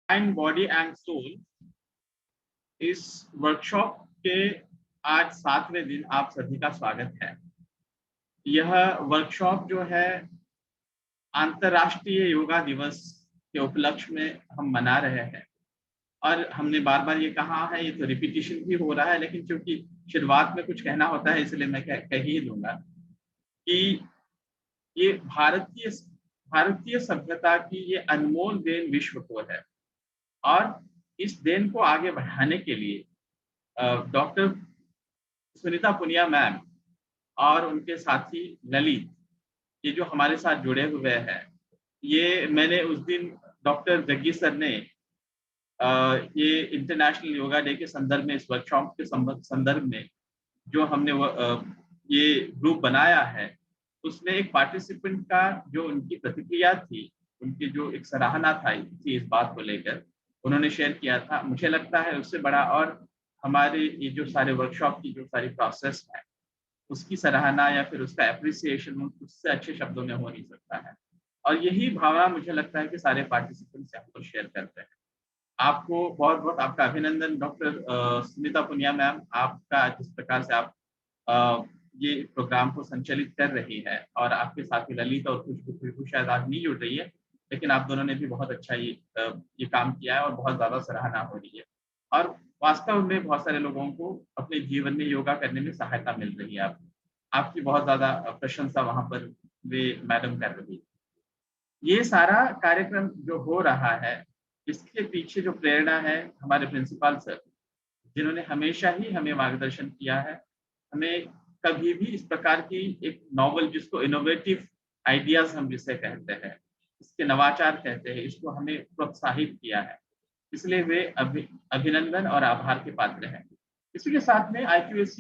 Mind body and soul, इस workshop के आज 7वें दिन आप सभी का स्वागत है। यह वर्कशॉप जो है अंतर्राष्ट्रीय योगा दिवस के उपलक्ष्य में हम मना रहे हैं, और हमने बार बार ये कहा है, ये तो रिपीटिशन भी हो रहा है, लेकिन चूंकि शुरुआत में कुछ कहना होता है इसलिए मैं कह ही दूंगा कि ये भारतीय सभ्यता की ये अनमोल देन विश्व को है, और इस देन को आगे बढ़ाने के लिए डॉक्टर सुनीता पुनिया मैम और उनके साथी ललित, ये जो हमारे साथ जुड़े हुए हैं, ये मैंने उस दिन डॉक्टर जग्गी सर ने ये इंटरनेशनल योगा डे के संदर्भ में, इस वर्कशॉप के संदर्भ में जो हमने ये ग्रुप बनाया है, उसमें एक पार्टिसिपेंट का जो उनकी प्रतिक्रिया थी, उनकी जो एक सराहना थी इस बात को लेकर उन्होंने शेयर किया था। मुझे लगता है उससे बड़ा और हमारे ये जो सारे वर्कशॉप की जो सारी प्रोसेस है उसकी सराहना या फिर उसका एप्रिसिएशन उससे अच्छे शब्दों में हो नहीं सकता है, और यही भावना मुझे लगता है कि सारे पार्टिसिपेंट से हमको शेयर करते हैं। आपको बहुत बहुत आपका अभिनंदन डॉक्टर सुनीता पुनिया मैम, आपका जिस प्रकार से आप ये प्रोग्राम को संचालित कर रही है, और आपके साथी ललित और खुशबू शायद आज नहीं जुड़ रही है, लेकिन आप दोनों ने भी बहुत अच्छा ये काम किया है और बहुत ज्यादा सराहना हो रही है, और वास्तव में बहुत सारे लोगों को अपने जीवन में योगा करने में सहायता मिल रही है। आपकी बहुत ज्यादा प्रशंसा वहां पर वे मैडम कर रही है। ये सारा कार्यक्रम जो हो रहा है, इसके पीछे जो प्रेरणा है हमारे प्रिंसिपल सर, जिन्होंने हमेशा ही हमें मार्गदर्शन किया है, हमें कभी भी इस प्रकार की एक नॉवल, जिसको इनोवेटिव आइडियाज हम जिसे कहते हैं, इसके नवाचार कहते हैं, इसको हमें प्रोत्साहित किया है, इसलिए वे अभिनंदन और आभार के पात्र हैं। इसी के साथ में IQAC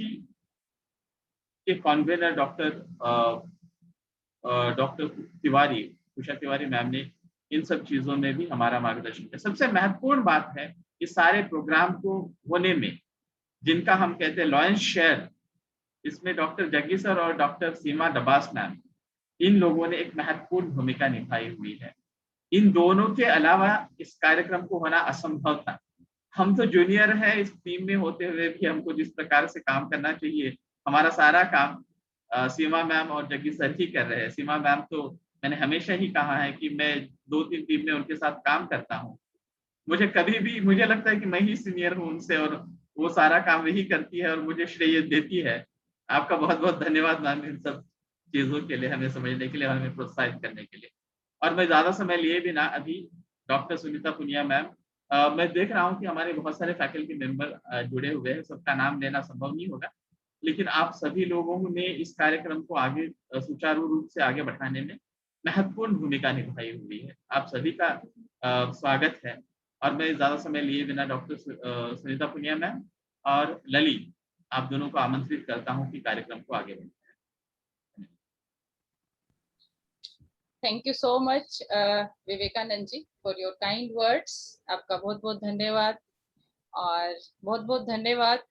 के convener doctor Tiwari, Usha Tiwari ma'am ने इन सब चीजों में भी हमारा मार्गदर्शन किया। सबसे महत्वपूर्ण बात है इस सारे प्रोग्राम को होने में जिनका हम कहते हैं लॉयंस शेयर, इसमें डॉक्टर जग्गी सर और डॉक्टर सीमा डबास मैम, इन लोगों ने एक महत्वपूर्ण भूमिका निभाई हुई है। इन दोनों के अलावा इस कार्यक्रम को होना असंभव था। हम तो जूनियर हैं, इस टीम में होते हुए भी हमको जिस प्रकार से काम करना चाहिए, हमारा सारा काम सीमा मैम और जग्गी सर ही कर रहे हैं। सीमा मैम तो मैंने हमेशा ही कहा है कि मैं 2-3 टीम में उनके साथ काम करता हूँ, मुझे कभी भी मुझे लगता है कि मैं ही सीनियर हूँ उनसे, और वो सारा काम वही करती है और मुझे श्रेय देती है। आपका बहुत बहुत धन्यवाद मैम इन सब चीजों के लिए, हमें समझने के लिए, हमें प्रोत्साहित करने के लिए। और मैं ज्यादा समय लिए बिना अभी डॉक्टर सुनीता पुनिया मैम, मैं देख रहा हूँ कि हमारे बहुत सारे फैकल्टी मेंबर जुड़े हुए हैं, सबका नाम लेना संभव नहीं होगा, लेकिन आप सभी लोगों ने इस कार्यक्रम को आगे सुचारू रूप से आगे बढ़ाने में महत्वपूर्ण भूमिका निभाई हुई है। आप सभी का स्वागत है, और मैं ज्यादा समय लिए बिना डॉक्टर सुनीता पुनिया मैम और ललित, आप दोनों को आमंत्रित करता हूँ कि कार्यक्रम को आगे बढ़ाएं। Thank you so much Vivekananda ji for your kind words. आपका बहुत बहुत धन्यवाद, और बहुत बहुत धन्यवाद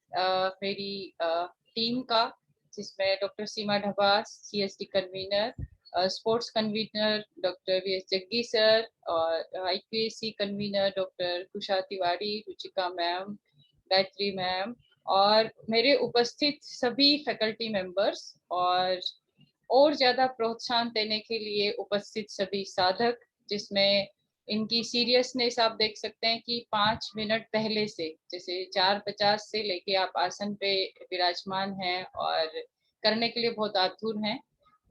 मेरी टीम का, जिसमें doctor Seema Dhabas CSD convener, sports convener doctor VS Jaggi sir, और IQAC convener doctor Kusha Tiwari, Ruchika ma'am, Gayatri ma'am, और मेरे उपस्थित सभी फैकल्टी मेंबर्स, और ज्यादा प्रोत्साहन देने के लिए उपस्थित सभी साधक, जिसमें इनकी सीरियसनेस आप देख सकते हैं कि 5 मिनट पहले से, जैसे 4:50 से लेके आप आसन पे विराजमान हैं और करने के लिए बहुत आतुर हैं।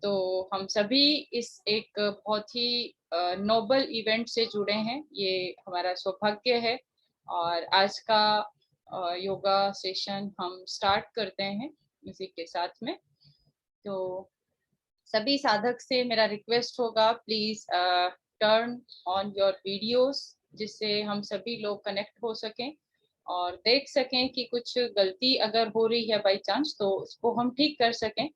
तो हम सभी इस एक बहुत ही नोबल इवेंट से जुड़े हैं, ये हमारा सौभाग्य है। और आज का योगा सेशन हम स्टार्ट करते हैं इसी के साथ में। तो सभी साधक से मेरा रिक्वेस्ट होगा, please turn on your videos, जिससे हम सभी लोग कनेक्ट हो सकें और देख सकें कि कुछ गलती अगर हो रही है बाई चांस तो उसको हम ठीक कर सकें,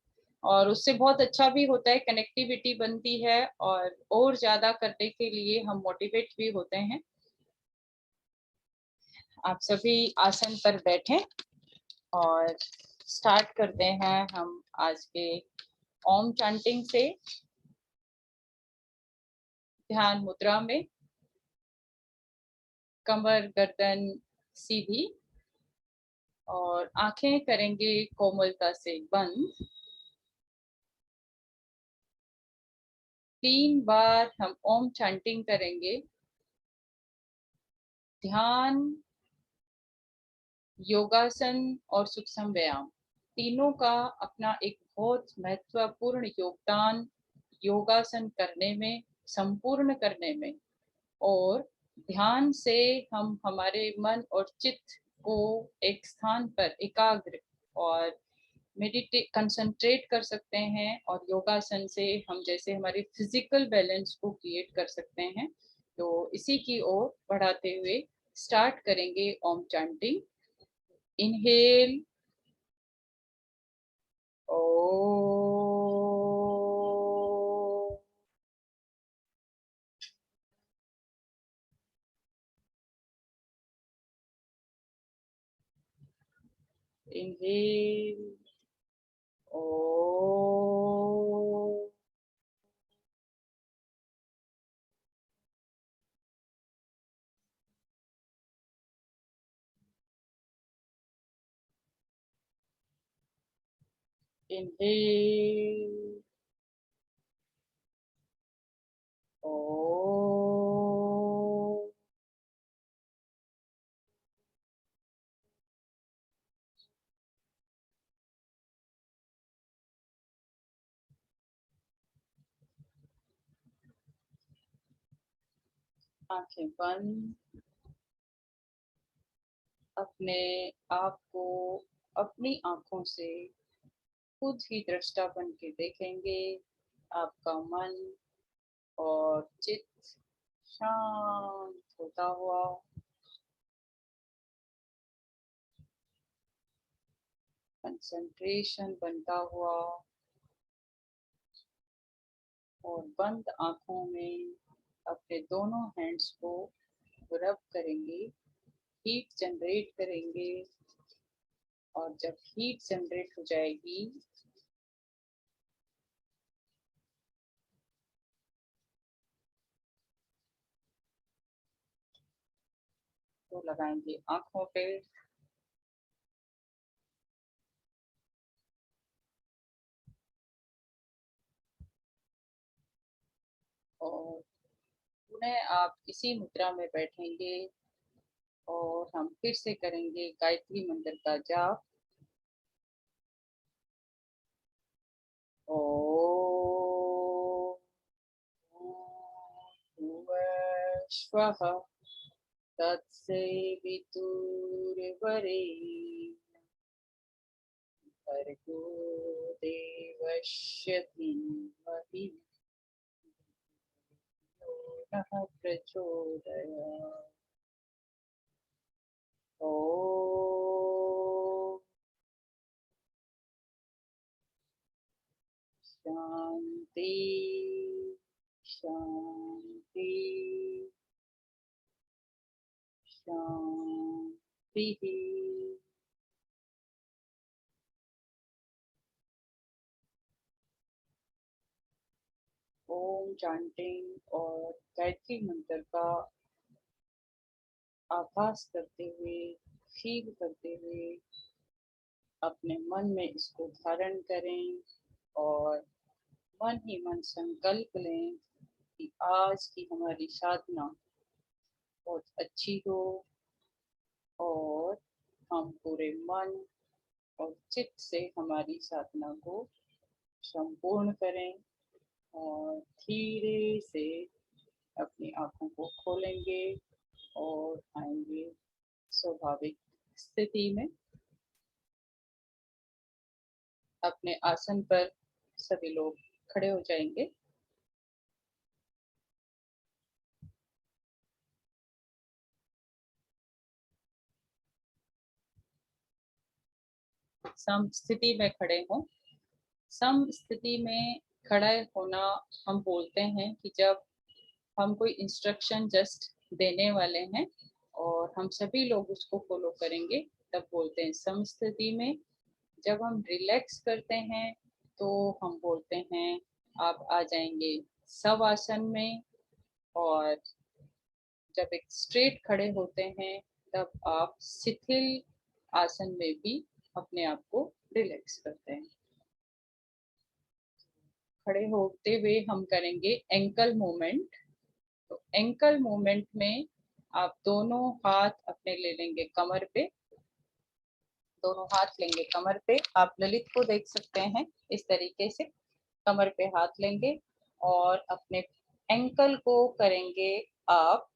और उससे बहुत अच्छा भी होता है, कनेक्टिविटी बनती है, और ज्यादा करने के लिए हम मोटिवेट भी होते हैं। आप सभी आसन पर बैठें और स्टार्ट करते हैं हम आज के ओम चैंटिंग से, ध्यान मुद्रा में। कमर गर्दन सीधी और आंखें करेंगे कोमलता से बंद। 3 बार हम ओम चैंटिंग करेंगे। ध्यान, योगासन और सूक्ष्म व्यायाम तीनों का अपना एक बहुत महत्वपूर्ण योगदान योगासन करने में, संपूर्ण करने में। और ध्यान से हम हमारे मन और चित्त को एक स्थान पर एकाग्र और मेडिटेट कंसंट्रेट कर सकते हैं। और योगासन से हम जैसे हमारी फिजिकल बैलेंस को क्रिएट कर सकते हैं। तो इसी की ओर बढ़ाते हुए स्टार्ट करेंगे ओम चैंटिंग। इनहेल ओ, इनहेल ओ, इनहेल ओ, आंखें बंद। अपने आप को अपनी आंखों से खुद ही दृष्टा बन के देखेंगे। आपका मन और चित्त शांत होता हुआ, कंसंट्रेशन बनता हुआ, और बंद आंखों में अपने दोनों हैंड्स को रब करेंगे, हीट जनरेट करेंगे। और जब हीट जनरेट हो जाएगी तो लगाएंगे आंखों पे। और पुनः आप इसी मुद्रा में बैठेंगे और हम फिर से करेंगे गायत्री मंत्र का जाप। ओम भुवस्वः तत्सवितुर्वरेण्यं भर्गो देवस्य धीमहि यो नः प्रचोदयात्। ओम शांति शांति शांति। ओम चैंटिंग और गायत्री मंत्र का आभास करते हुए, फील करते हुए अपने मन में इसको धारण करें और मन ही मन संकल्प लें कि आज की हमारी साधना बहुत अच्छी हो और हम पूरे मन और चित्त से हमारी साधना को संपूर्ण करें। और धीरे से अपनी आंखों को खोलेंगे और आएंगे स्वाभाविक स्थिति में। अपने आसन पर सभी लोग खड़े हो जाएंगे। सम स्थिति में खड़े हों। सम स्थिति में खड़ा होना हम बोलते हैं कि जब हम कोई इंस्ट्रक्शन जस्ट देने वाले हैं और हम सभी लोग उसको फॉलो करेंगे, तब बोलते हैं सम स्थिति में। जब हम रिलैक्स करते हैं तो हम बोलते हैं आप आ जाएंगे सव आसन में। और जब एक स्ट्रेट खड़े होते हैं तब आप शिथिल आसन में भी अपने आप को रिलैक्स करते हैं। खड़े होते हुए हम करेंगे एंकल मूवमेंट। तो एंकल मूवमेंट में आप दोनों हाथ अपने ले लेंगे कमर पे, दोनों हाथ लेंगे कमर पे। आप ललित को देख सकते हैं इस तरीके से कमर पे हाथ लेंगे और अपने एंकल को करेंगे अप,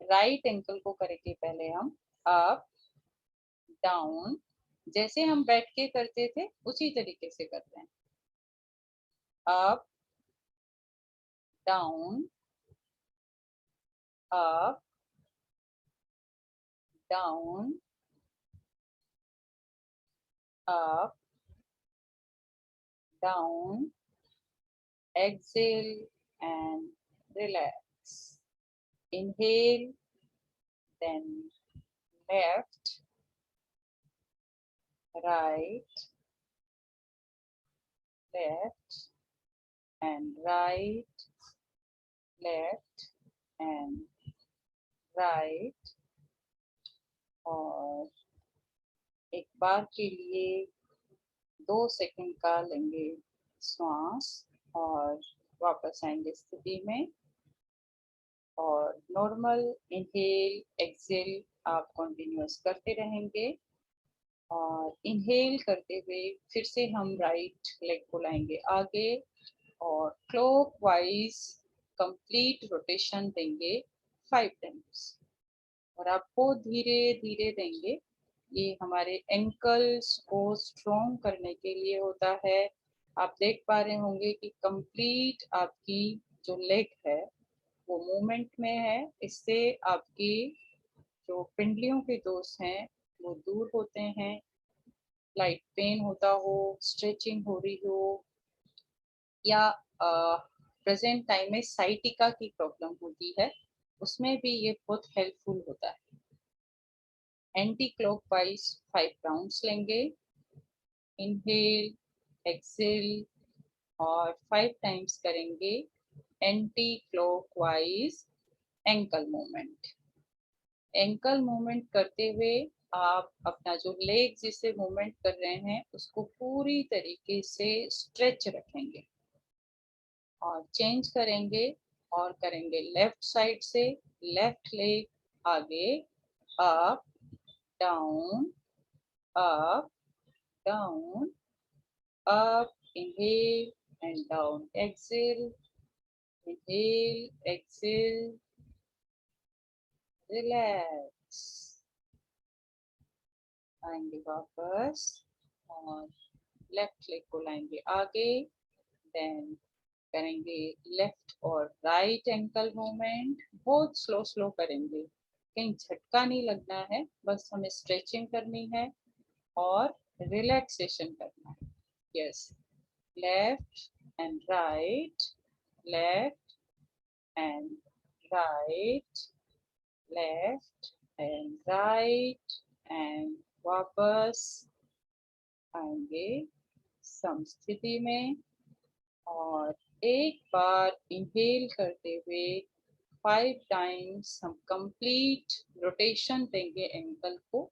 राइट एंकल को करेंगे पहले हम अप डाउन, जैसे हम बैठ के करते थे उसी तरीके से करते हैं। Up down up down up down, exhale and relax. Inhale, then left, right, left, and right, left, and right. और एक बार के लिए 2 सेकंड का लेंगे श्वास और वापस आएंगे स्थिति में। और नॉर्मल इनहेल एक्सेल आप कंटिन्यूअस करते रहेंगे। और इनहेल करते हुए फिर से हम राइट लेग को लाएंगे आगे और क्लॉकवाइज कंप्लीट रोटेशन देंगे 5 टाइम्स। और आपको धीरे धीरे देंगे, ये हमारे एंकल्स को स्ट्रॉन्ग करने के लिए होता है। आप देख पा रहे होंगे कि कंप्लीट आपकी जो लेग है वो मूवमेंट में है। इससे आपकी जो पिंडलियों के दोष हैं वो दूर होते हैं। लाइट पेन होता हो, स्ट्रेचिंग हो रही हो, या प्रेजेंट टाइम में साइटिका की प्रॉब्लम होती है, उसमें भी ये बहुत हेल्पफुल होता है। एंटी क्लॉकवाइज 5 राउंड्स लेंगे। इनहेल, एक्सेल और 5 टाइम्स करेंगे anti clockwise ankle movement. Ankle movement करते हुए आप अपना जो लेग जिससे मूवमेंट कर रहे हैं उसको पूरी तरीके से स्ट्रेच रखेंगे और चेंज करेंगे और करेंगे लेफ्ट साइड से। लेफ्ट लेग आगे, up down up down up, inhale and down, exhale, inhale, exhale, relax। आएंगे वापस और लेफ्ट लेग को लाएंगे आगे, देन करेंगे लेफ्ट और राइट एंकल मूवमेंट। बहुत स्लो स्लो करेंगे, कहीं झटका नहीं लगना है, बस हमें स्ट्रेचिंग करनी है और रिलैक्सेशन करना है। Yes, left and right, left and right, left and right, and वापस आएंगे समस्थिति में। और एक बार इनहेल करते हुए 5 टाइम्स हम कंप्लीट रोटेशन देंगे एंकल को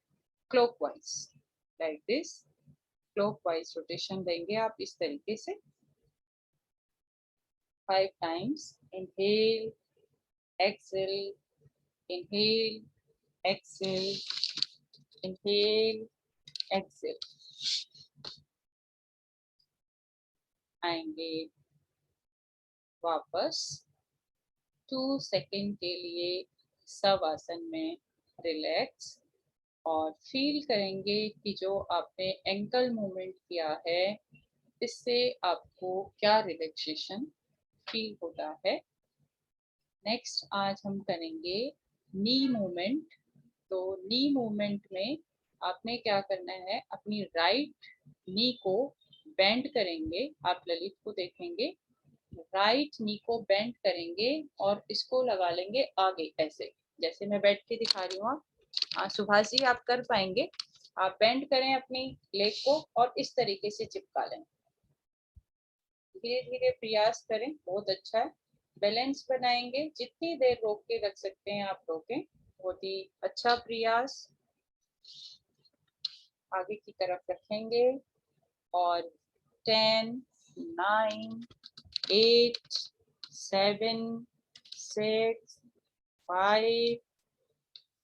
clockwise, like this. Clockwise rotation देंगे आप इस तरीके से 5 times. Inhale, exhale, inhale, exhale, inhale, exhale. आएंगे वापस 2 सेकंड के लिए सब आसन में रिलैक्स और फील करेंगे कि जो आपने एंकल मूवमेंट किया है इससे आपको क्या रिलैक्सेशन फील होता है। नेक्स्ट आज हम करेंगे नी मूवमेंट। तो नी मूवमेंट में आपने क्या करना है, अपनी राइट नी को बेंड करेंगे। आप ललित को देखेंगे, राइट नी को बेंड करेंगे और इसको लगा लेंगे आगे, ऐसे जैसे मैं बैठ के दिखा रही हूँ। आप सुभाष जी आप कर पाएंगे, आप बेंड करें अपनी लेग को और इस तरीके से चिपका लें। धीरे धीरे प्रयास करें, बहुत अच्छा है। बैलेंस बनाएंगे, जितनी देर रोक के रख सकते हैं आप रोकें। बहुत ही अच्छा प्रयास, आगे की तरफ रखेंगे और 10, 9, 8, 7, 6, 5,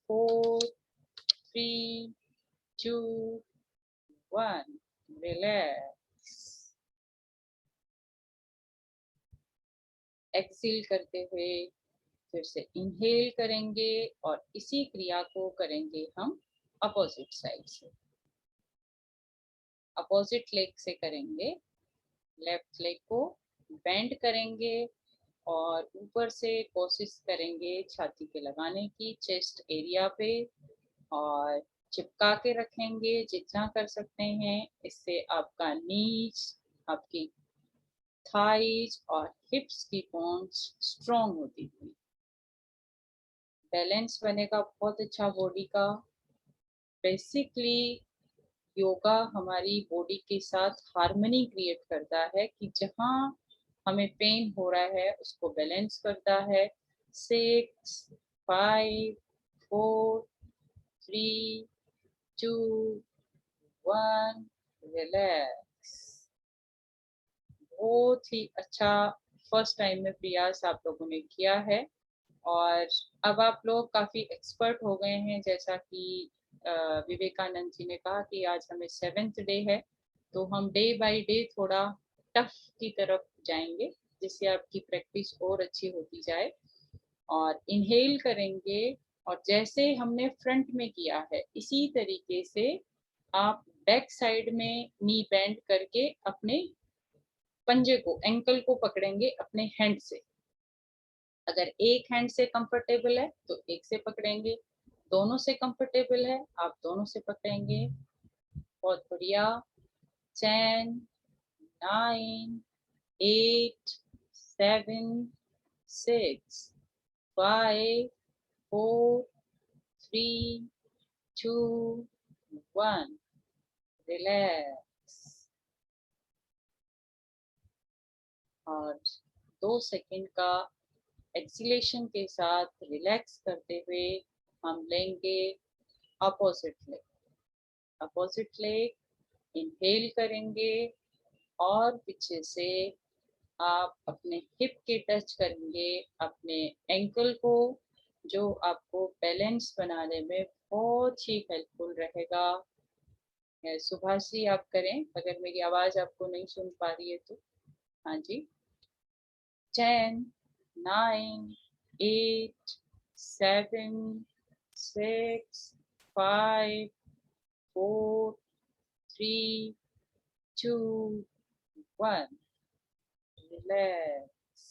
4, 3, 2, 1, रिलैक्स। एक्सेल करते हुए फिर से इनहेल करेंगे और इसी क्रिया को करेंगे हम अपोजिट साइड से। अपोजिट लेग से करेंगे, लेफ्ट लेग को बेंड करेंगे और ऊपर से कोशिश करेंगे छाती पे लगाने की, चेस्ट एरिया पे, और चिपका के रखेंगे जितना कर सकते हैं। इससे आपका नीज, आपकी थाइज और हिप्स की बोन्स स्ट्रॉन्ग होती हुई, बैलेंस बनेगा बहुत अच्छा बॉडी का। बेसिकली योगा हमारी बॉडी के साथ हार्मनी क्रिएट करता है कि जहाँ हमें पेन हो रहा है उसको बैलेंस करता है। 6, 5, 4, 3, 2, 1, रिलैक्स। बहुत ही अच्छा फर्स्ट टाइम में प्रयास आप लोगों ने किया है और अब आप लोग काफी एक्सपर्ट हो गए हैं। जैसा कि विवेकानंद जी ने कहा कि आज हमें 7th डे है, तो हम डे बाय डे थोड़ा टफ की तरफ जाएंगे जिससे आपकी प्रैक्टिस और अच्छी होती जाए। और इनहेल करेंगे और जैसे हमने फ्रंट में किया है इसी तरीके से आप बैक साइड में नी बेंड करके अपने पंजे को, एंकल को पकड़ेंगे अपने हैंड से। अगर एक हैंड से कंफर्टेबल है तो एक से पकड़ेंगे, दोनों से कंफर्टेबल है आप दोनों से पकड़ेंगे। बहुत बढ़िया। 10, 9, 8, 7, 6, 5, 4, 3, 2, 1, रिलैक्स। और 2 सेकंड का एक्सीलेशन के साथ रिलैक्स करते हुए हम लेंगे opposite leg. Opposite leg inhale करेंगे और पीछे से आप अपने हिप के टच करेंगे अपने एंकल को, जो आपको बैलेंस बनाने में बहुत ही हेल्पफुल रहेगा। सुभाष जी आप करें अगर मेरी आवाज आपको नहीं सुन पा रही है तो। हाँ जी। 10, 9, 8, 7, 6, 5, 4, 3, 2, 1, रिलैक्स।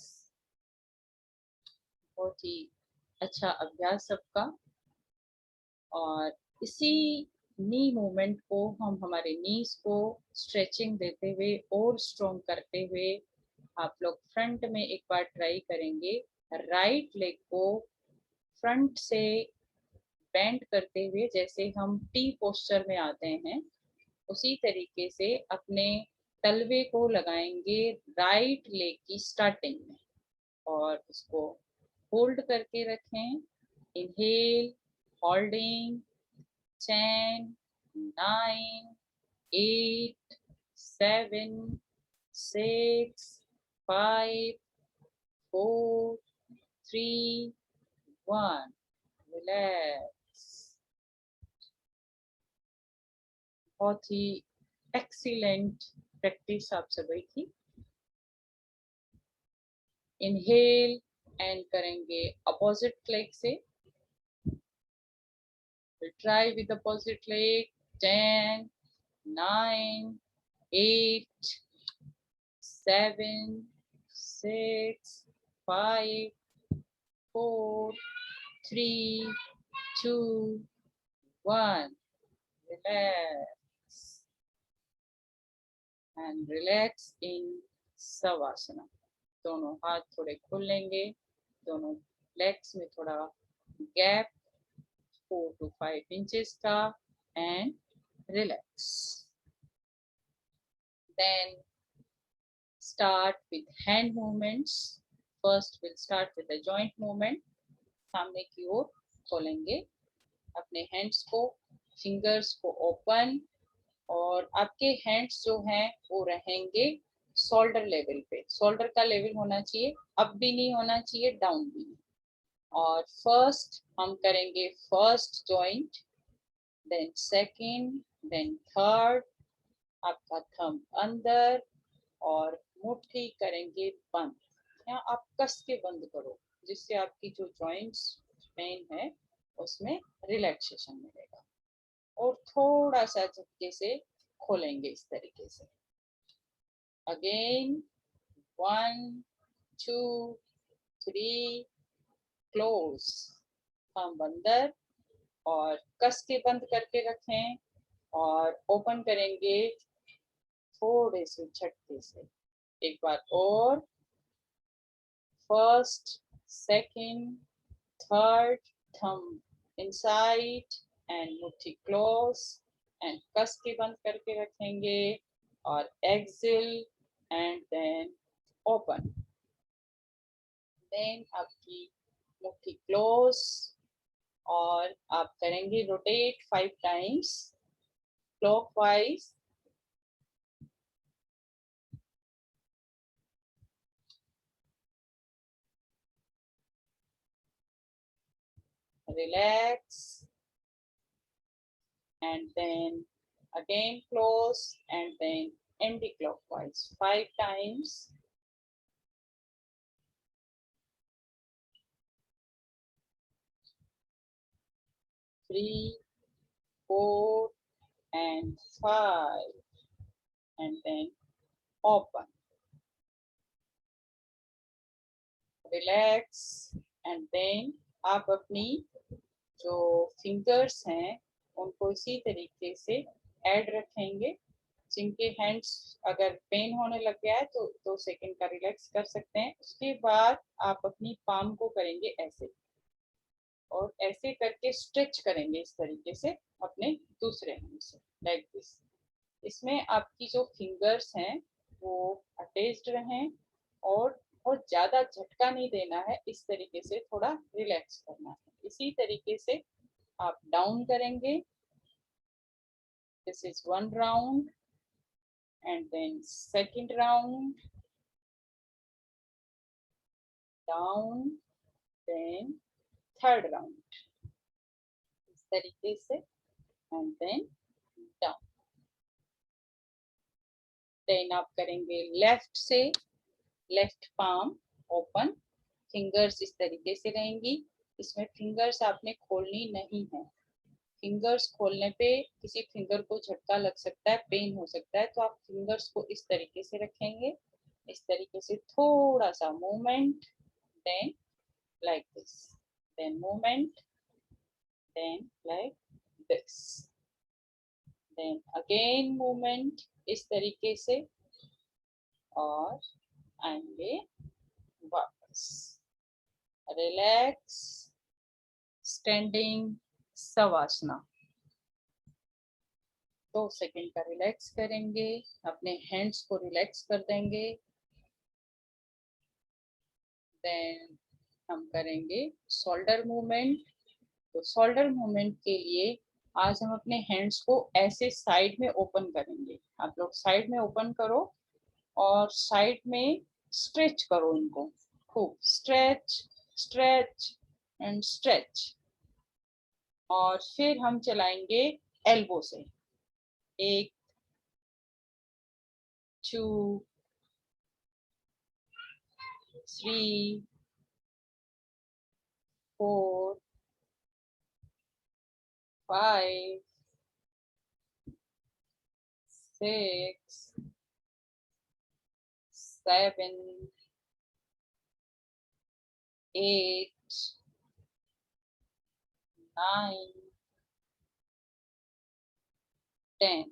बहुत ही अच्छा अभ्यास सबका। और इसी नी मूवमेंट को हम हमारे नीज को स्ट्रेचिंग देते हुए और स्ट्रॉन्ग करते हुए आप लोग फ्रंट में एक बार ट्राई करेंगे। राइट लेग को फ्रंट से बेंड करते हुए जैसे हम टी पोस्चर में आते हैं उसी तरीके से अपने तलवे को लगाएंगे राइट लेग की स्टार्टिंग में और उसको होल्ड करके रखें। Inhale, holding, 10, 9, 8, 7, 6, 5, 4, 3, 1, relax. बहुत ही एक्सीलेंट प्रैक्टिस आप सभी की। इनहेल एंड करेंगे अपोजिट लेग से। We'll try with opposite leg. 10, 9, 8, 7, 6, 5, 4, 3, 2, 1. Relax. And relax in Savasana. दोनों हाथ थोड़े खुल लेंगे, दोनों लेग्स में थोड़ा गैप 4 to 5 inches का, and relax. Then start with hand movements. First will start with the joint movement. सामने की ओर खोलेंगे अपने हैंड्स को, फिंगर्स को ओपन, और आपके हैंड्स जो हैं वो रहेंगे शोल्डर लेवल पे। शोल्डर का लेवल होना चाहिए, अप भी नहीं होना चाहिए, डाउन भी नहीं। और फर्स्ट हम करेंगे first joint, then second, then third. आपका थंब अंदर और मुट्ठी करेंगे बंद। यहाँ आप कस के बंद करो, जिससे आपकी जो जॉइंट्स पेन है उसमें रिलैक्सेशन मिलेगा। और थोड़ा सा झटके से खोलेंगे इस तरीके से। Again 1 2 3 close. थंब अंदर और कस के बंद करके रखें और ओपन करेंगे थोड़े से झटके से। एक बार और, first, second, third, thumb inside and मुट्ठी क्लोज, एंड कस के बंद करके रखेंगे और exhale and then open. Then आपकी मुट्ठी क्लोज और आप करेंगे rotate 5 times clockwise. Relax and then again close and then anti-clockwise 5 times. Three, 4 and 5 and then open. Relax and then आप अपनी जो फिंगर्स हैं उनको इसी तरीके से ऐड रखेंगे। जिनके हैंड्स अगर पेन होने लग गया है तो 2 सेकंड का रिलैक्स कर सकते हैं। उसके बाद आप अपनी पाम को करेंगे ऐसे, और ऐसे करके स्ट्रेच करेंगे इस तरीके से अपने दूसरे हैंड से, लाइक दिस। इसमें आपकी जो फिंगर्स हैं वो अटैच्ड रहें और बहुत ज्यादा झटका नहीं देना है, इस तरीके से थोड़ा रिलैक्स करना है। इसी तरीके से आप डाउन करेंगे। This is 1 round and then second round, down, then third round, इस तरीके से, एंड देन डाउन। देन आप करेंगे लेफ्ट से, लेफ्ट पाम ओपन, फिंगर्स इस तरीके से रहेंगी। इसमें फिंगर्स आपने खोलनी नहीं है। फिंगर्स खोलने पे किसी फिंगर को झटका लग सकता है, पेन हो सकता है, तो आप फिंगर्स को इस तरीके से रखेंगे। इस तरीके से थोड़ा सा movement, then like this, then movement, then like this, then again movement इस तरीके से, और आएंगे वापस। Relax, standing shavasana. 2 सेकंड का रिलैक्स करेंगे, अपने हैंड्स को रिलैक्स कर देंगे। देन हम करेंगे शोल्डर मूवमेंट। तो शोल्डर मूवमेंट के लिए आज हम अपने हैंड्स को ऐसे साइड में ओपन करेंगे। आप लोग साइड में ओपन करो और साइड में स्ट्रेच करो इनको खूब, स्ट्रेच स्ट्रेच एंड स्ट्रेच। और फिर हम चलाएंगे एल्बो से, 1 2 3 4 5 6 7 8 9 10।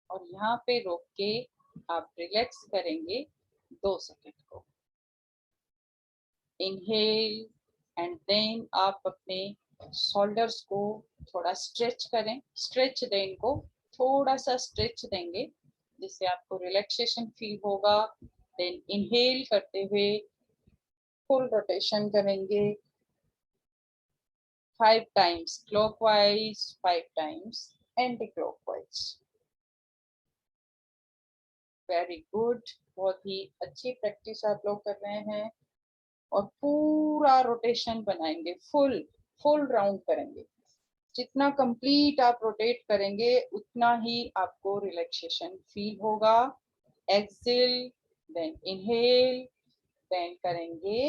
और यहाँ पे रोक के आप रिलैक्स करेंगे 2 सेकंड को। इनहेल एंड देन आप अपने शोल्डर्स को थोड़ा स्ट्रेच करें, स्ट्रेच दें, इनको थोड़ा सा स्ट्रेच देंगे जिससे आपको रिलैक्सेशन फील होगा। देन इनहेल करते हुए फुल रोटेशन करेंगे 5 times clockwise, 5 times anti clockwise. Very good, बहुत ही अच्छी प्रैक्टिस आप लोग कर रहे हैं। और पूरा रोटेशन बनाएंगे, फुल राउंड करेंगे। जितना कंप्लीट आप रोटेट करेंगे उतना ही आपको रिलैक्सेशन फील होगा। एक्सेल, देन इनहेल, देन करेंगे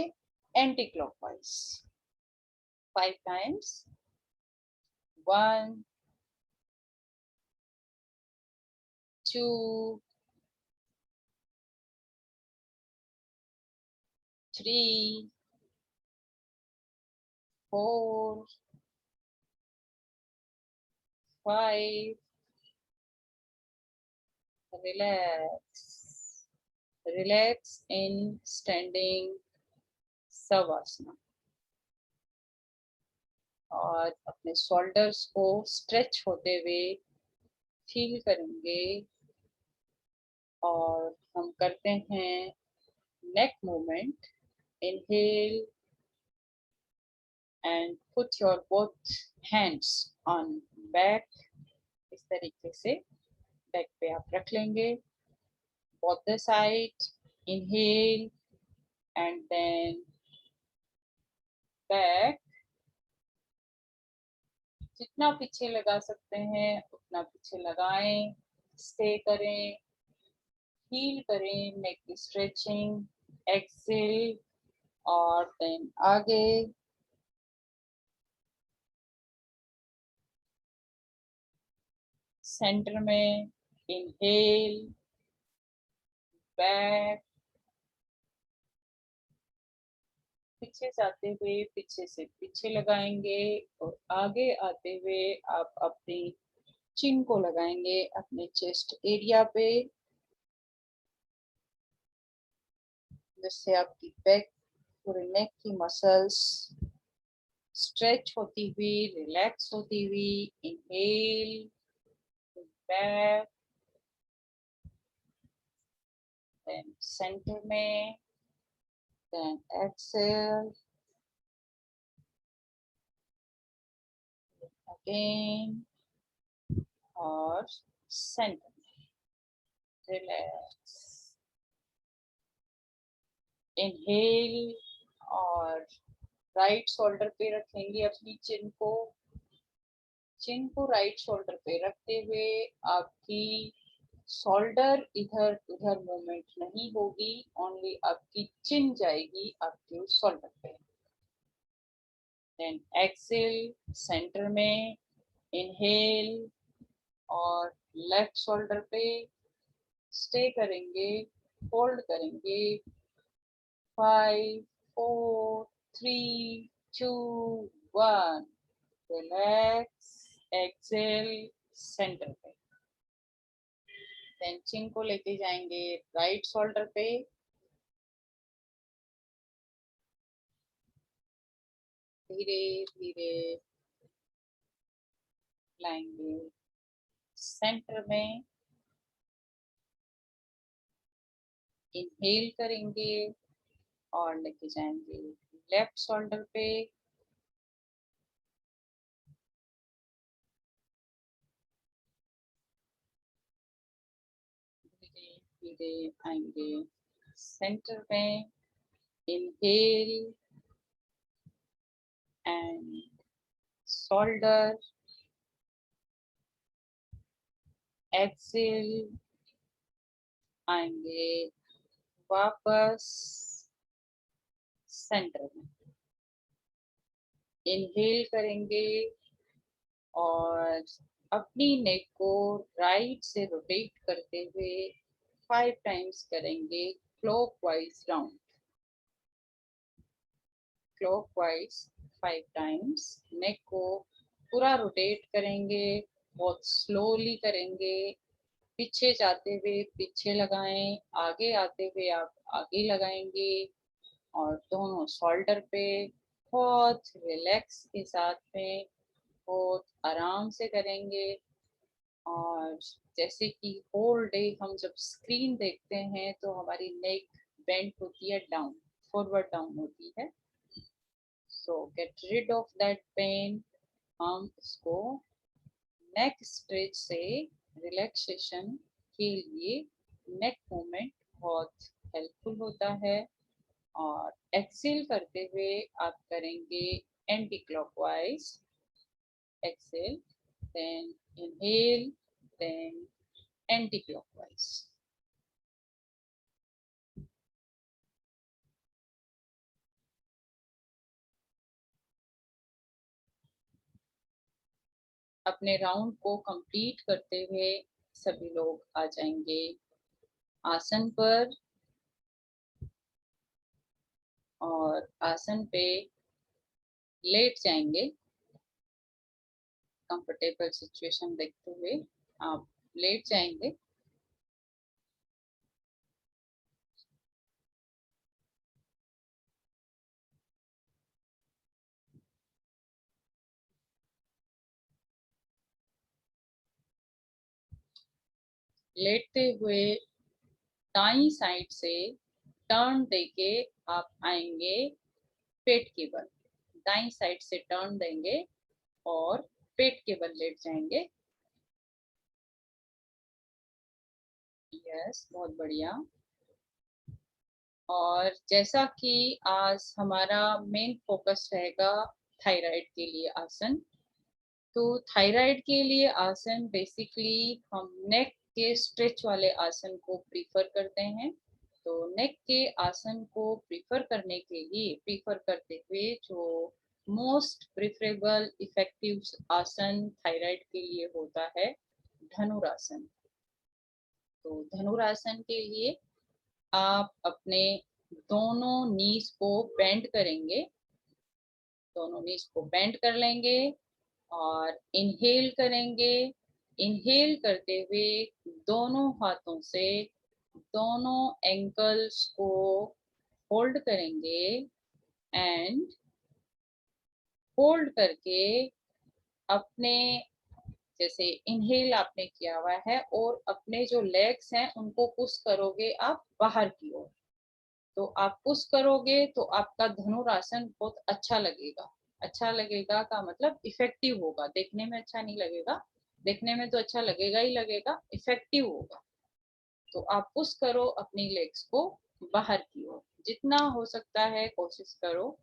anti clockwise 5 times. 1 2 3 4 5। Relax. Relax in standing savasana। और अपने शोल्डर्स को स्ट्रेच होते हुए फील करेंगे। और हम करते हैं neck movement. Inhale and put your both hands on back. इस तरीके से बैक पे आप रख लेंगे। both the side, inhale and then back। जितना पीछे लगा सकते हैं उतना पीछे लगाएं, स्टे करें, हील करें, नेक की स्ट्रेचिंग, एक्सेल और देन आगे। सेंटर में इनहेल, बैक, पीछे जाते हुए पीछे से पीछे लगाएंगे और आगे आते हुए आप अपनी चिन को लगाएंगे अपने चेस्ट एरिया पे, जिससे आपकी बैक, पूरे नेक की मसल्स स्ट्रेच होती हुई, रिलैक्स होती हुई। इनहेल, बैक, देन सेंटर में, देन एक्सेल, अगेन और सेंटर में, रिलैक्स। इनहेल और राइट शोल्डर पे रखेंगे अपनी चिन को राइट शोल्डर पे रखते हुए आपकी शोल्डर इधर उधर मूवमेंट नहीं होगी, ओनली आपकी चिन जाएगी आपके शोल्डर पे। देन एक्सेल, सेंटर में, इनहेल और लेफ्ट शोल्डर पे स्टे करेंगे, होल्ड करेंगे। 5 4 3 2 1। रिलैक्स, एक्सेल, सेंटर पे। देन चिन को लेके जाएंगे राइट शोल्डर पे, धीरे धीरे लाएंगे सेंटर में। इनहेल करेंगे और लेके जाएंगे लेफ्ट शोल्डर पे, धीरे धीरे आएंगे सेंटर में। इनहेल एंड शोल्डर, एक्सेल, आएंगे वापस सेंटर में। इनहेल करेंगे और अपनी नेक को राइट से रोटेट करते हुए 5 टाइम्स करेंगे क्लॉकवाइज राउंड। क्लॉकवाइज 5 टाइम्स नेक को पूरा रोटेट करेंगे, बहुत स्लोली करेंगे। पीछे जाते हुए पीछे लगाएं, आगे आते हुए आप आगे लगाएंगे और दोनों शोल्डर पे बहुत रिलैक्स के साथ में बहुत आराम से करेंगे। और जैसे कि होल डे हम जब स्क्रीन देखते हैं तो हमारी नेक बेंड होती है डाउन, फॉरवर्ड डाउन होती है। So get rid of that pain. हम इसको नेक स्ट्रेच से रिलैक्सेशन के लिए नेक मूवमेंट बहुत हेल्पफुल होता है। और एक्सेल करते हुए आप करेंगे anti clockwise. Exhale, then inhale, then anti clockwise. अपने राउंड को कंप्लीट करते हुए सभी लोग आ जाएंगे आसन पर, और आसन पे लेट जाएंगे। कंफर्टेबल सिचुएशन देखते हुए आप लेट जाएंगे। लेटते हुए दाईं साइड से टर्न देके आप आएंगे पेट के बल। दाईं साइड से टर्न देंगे और पेट के बल लेट जाएंगे। यस, बहुत बढ़िया। और जैसा कि आज हमारा मेन फोकस रहेगा थायराइड के लिए आसन, तो थायराइड के लिए आसन बेसिकली हम नेक के स्ट्रेच वाले आसन को प्रीफर करते हैं। तो नेक के आसन को प्रीफर करते हुए जो मोस्ट प्रिफरेबल इफेक्टिव आसन थायराइड के लिए होता है धनुरासन। तो धनुरासन के लिए आप अपने दोनों नीज को बेंड करेंगे। दोनों नीज को बेंड कर लेंगे और इनहेल करेंगे। इनहेल करते हुए दोनों हाथों से दोनों एंकल्स को होल्ड करेंगे एंड होल्ड करके अपने, जैसे इनहेल आपने किया हुआ है और अपने जो लेग्स हैं उनको पुश करोगे आप बाहर की ओर। तो आप पुश करोगे तो आपका धनुरासन बहुत अच्छा लगेगा। अच्छा लगेगा का मतलब इफेक्टिव होगा। देखने में अच्छा नहीं लगेगा, देखने में तो अच्छा लगेगा ही लगेगा, इफेक्टिव होगा। तो आप पुश करो अपनी लेग्स को बाहर की ओर, जितना हो सकता है कोशिश करो।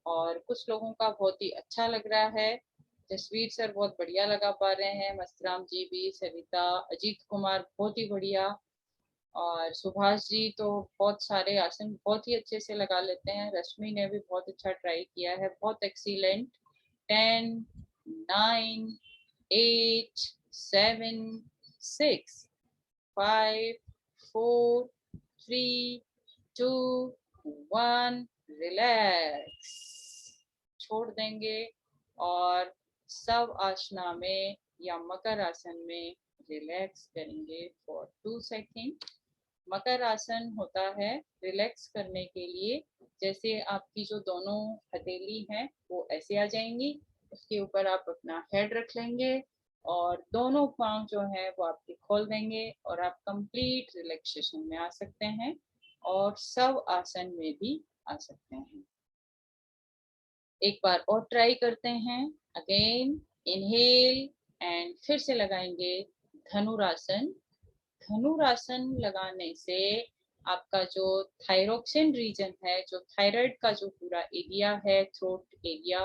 और कुछ लोगों का बहुत ही अच्छा लग रहा है। जसवीर सर बहुत बढ़िया लगा पा रहे हैं, मस्तराम जी भी, सरिता, अजीत कुमार बहुत ही बढ़िया, और सुभाष जी तो बहुत सारे आसन बहुत ही अच्छे से लगा लेते हैं। रश्मि ने भी बहुत अच्छा ट्राई किया है, बहुत एक्सीलेंट। 10, 9, 8, 7, 6, 5, 4, 3, 2, 1, रिलैक्स। छोड़ देंगे और सब आसना में या मकर आसन में रिलैक्स करेंगे फॉर 2 सेकेंड। मकर आसन होता है रिलैक्स करने के लिए, जैसे आपकी जो दोनों हथेली हैं वो ऐसे आ जाएंगी, उसके ऊपर आप अपना हेड रख लेंगे और दोनों पांव जो है वो आपके खोल देंगे और आप कंप्लीट रिलैक्सेशन में आ सकते हैं और सब आसन में भी आ सकते हैं। एक बार और ट्राई करते हैं। अगेन इनहेल एंड फिर से लगाएंगे धनुरासन। धनुरासन लगाने से आपका जो थायरोक्सिन रीजन है, जो थायराइड का जो पूरा एरिया है, थ्रोट एरिया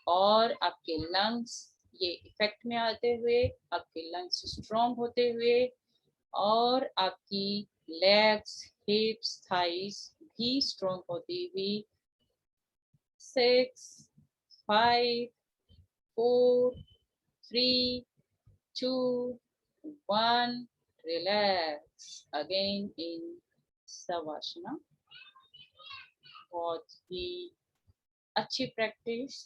और आपके लंग्स, ये इफेक्ट में आते हुए आपके लंग्स स्ट्रॉन्ग होते हुए और आपकी लेग्स, हिप्स, थाइस भी स्ट्रॉन्ग होती हुई 6, 5, 4, 3, 2, 1, relax again in Savasana। बहुत ही अच्छी प्रैक्टिस।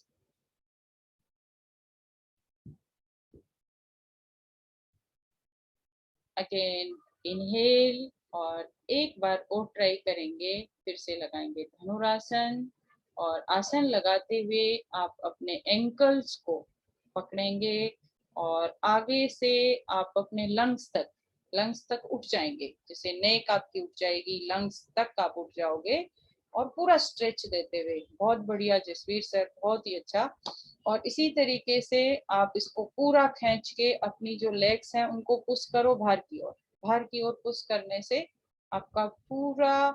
अगेन इनहेल और एक बार और ट्राई करेंगे, फिर से लगाएंगे धनुरासन और आसन लगाते हुए आप अपने एंकल्स को पकड़ेंगे और आगे से आप अपने लंग्स तक उठ जाएंगे। जैसे नेक आपकी उठ जाएगी, लंग्स तक आप उठ जाओगे और पूरा स्ट्रेच देते हुए। बहुत बढ़िया जसवीर सर, बहुत ही अच्छा। और इसी तरीके से आप इसको पूरा खींच के अपनी जो लेग्स हैं उनको पुश करो बाहर की ओर। बाहर की ओर पुश करने से आपका पूरा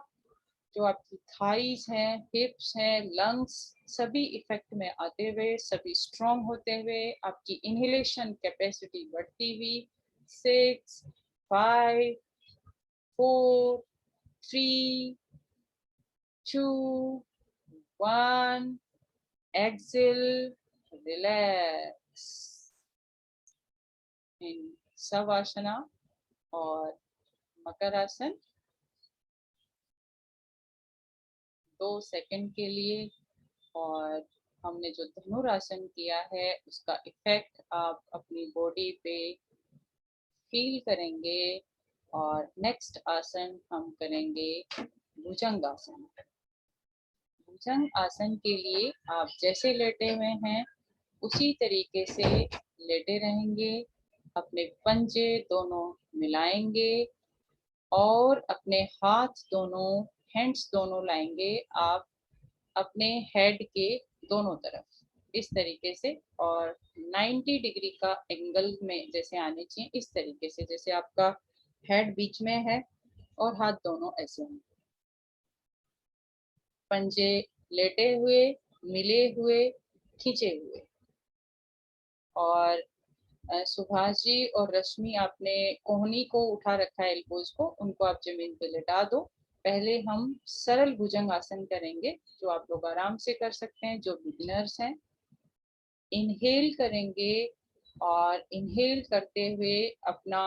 जो आपकी थाइज हैं, हिप्स हैं, लंग्स, सभी इफेक्ट में आते हुए, सभी स्ट्रॉन्ग होते हुए, आपकी इनहेलेशन कैपेसिटी बढ़ती हुई। 6, 5, 4, 3, 2, 1, exhale, relax in savasana और मकर आसन 2 सेकंड के लिए। और हमने जो धनुरासन किया है उसका इफेक्ट आप अपनी बॉडी पे फील करेंगे। और नेक्स्ट आसन हम करेंगे भुजंग आसन। भुजंग आसन के लिए आप जैसे लेटे हुए हैं उसी तरीके से लेटे रहेंगे। अपने पंजे दोनों मिलाएंगे और अपने हाथ दोनों, हैंड्स दोनों लाएंगे आप अपने हेड के दोनों तरफ, इस तरीके से। और 90 डिग्री का एंगल में जैसे आने चाहिए, इस तरीके से, जैसे आपका हेड बीच में है और हाथ दोनों ऐसे हैं। पंजे लेटे हुए, मिले हुए, खींचे हुए। और सुभाष जी और रश्मि, आपने कोहनी को उठा रखा है, एल्बोज को, उनको आप जमीन पे लेटा दो। पहले हम सरल भुजंग आसन करेंगे जो आप लोग आराम से कर सकते हैं, जो बिगिनर्स हैं। इनहेल करेंगे और इनहेल करते हुए अपना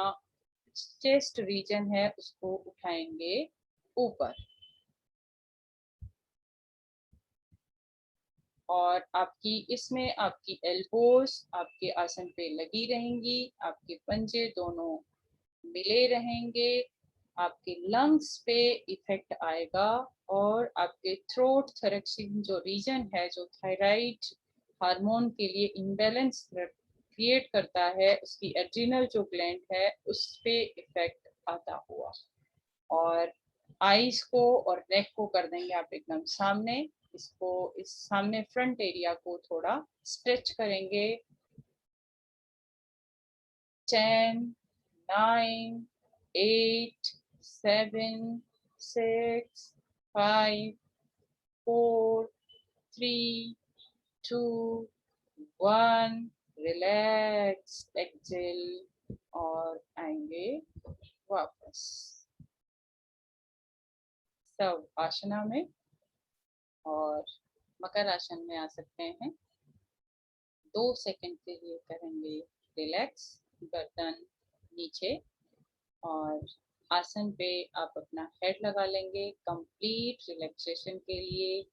चेस्ट रीजन है उसको उठाएंगे ऊपर। और आपकी इसमें आपकी एल्बोज आपके आसन पे लगी रहेंगी, आपके पंजे दोनों मिले रहेंगे, आपके लंग्स पे इफेक्ट आएगा। और आपके थ्रोट थोरैक्सिक जो रीजन है, जो थायराइड हार्मोन के लिए इम्बैलेंस क्रिएट करता है, उसकी एड्रिनल जो ग्लैंड है उस पे इफेक्ट आता हुआ। और आईज को और नेक को कर देंगे आप एकदम सामने। इसको, इस सामने फ्रंट एरिया को थोड़ा स्ट्रेच करेंगे। 10, 9, 8, 7, 6, 5, 4, 3, 2, 1, रिलैक्स, एक्सेल और आएंगे वापस सब आसना में। और मकर आसन में आ सकते हैं। 2 सेकंड के लिए करेंगे रिलैक्स, गर्दन नीचे। और आसन पे आप अपना हेड लगा लेंगे कंप्लीट रिलैक्सेशन के लिए।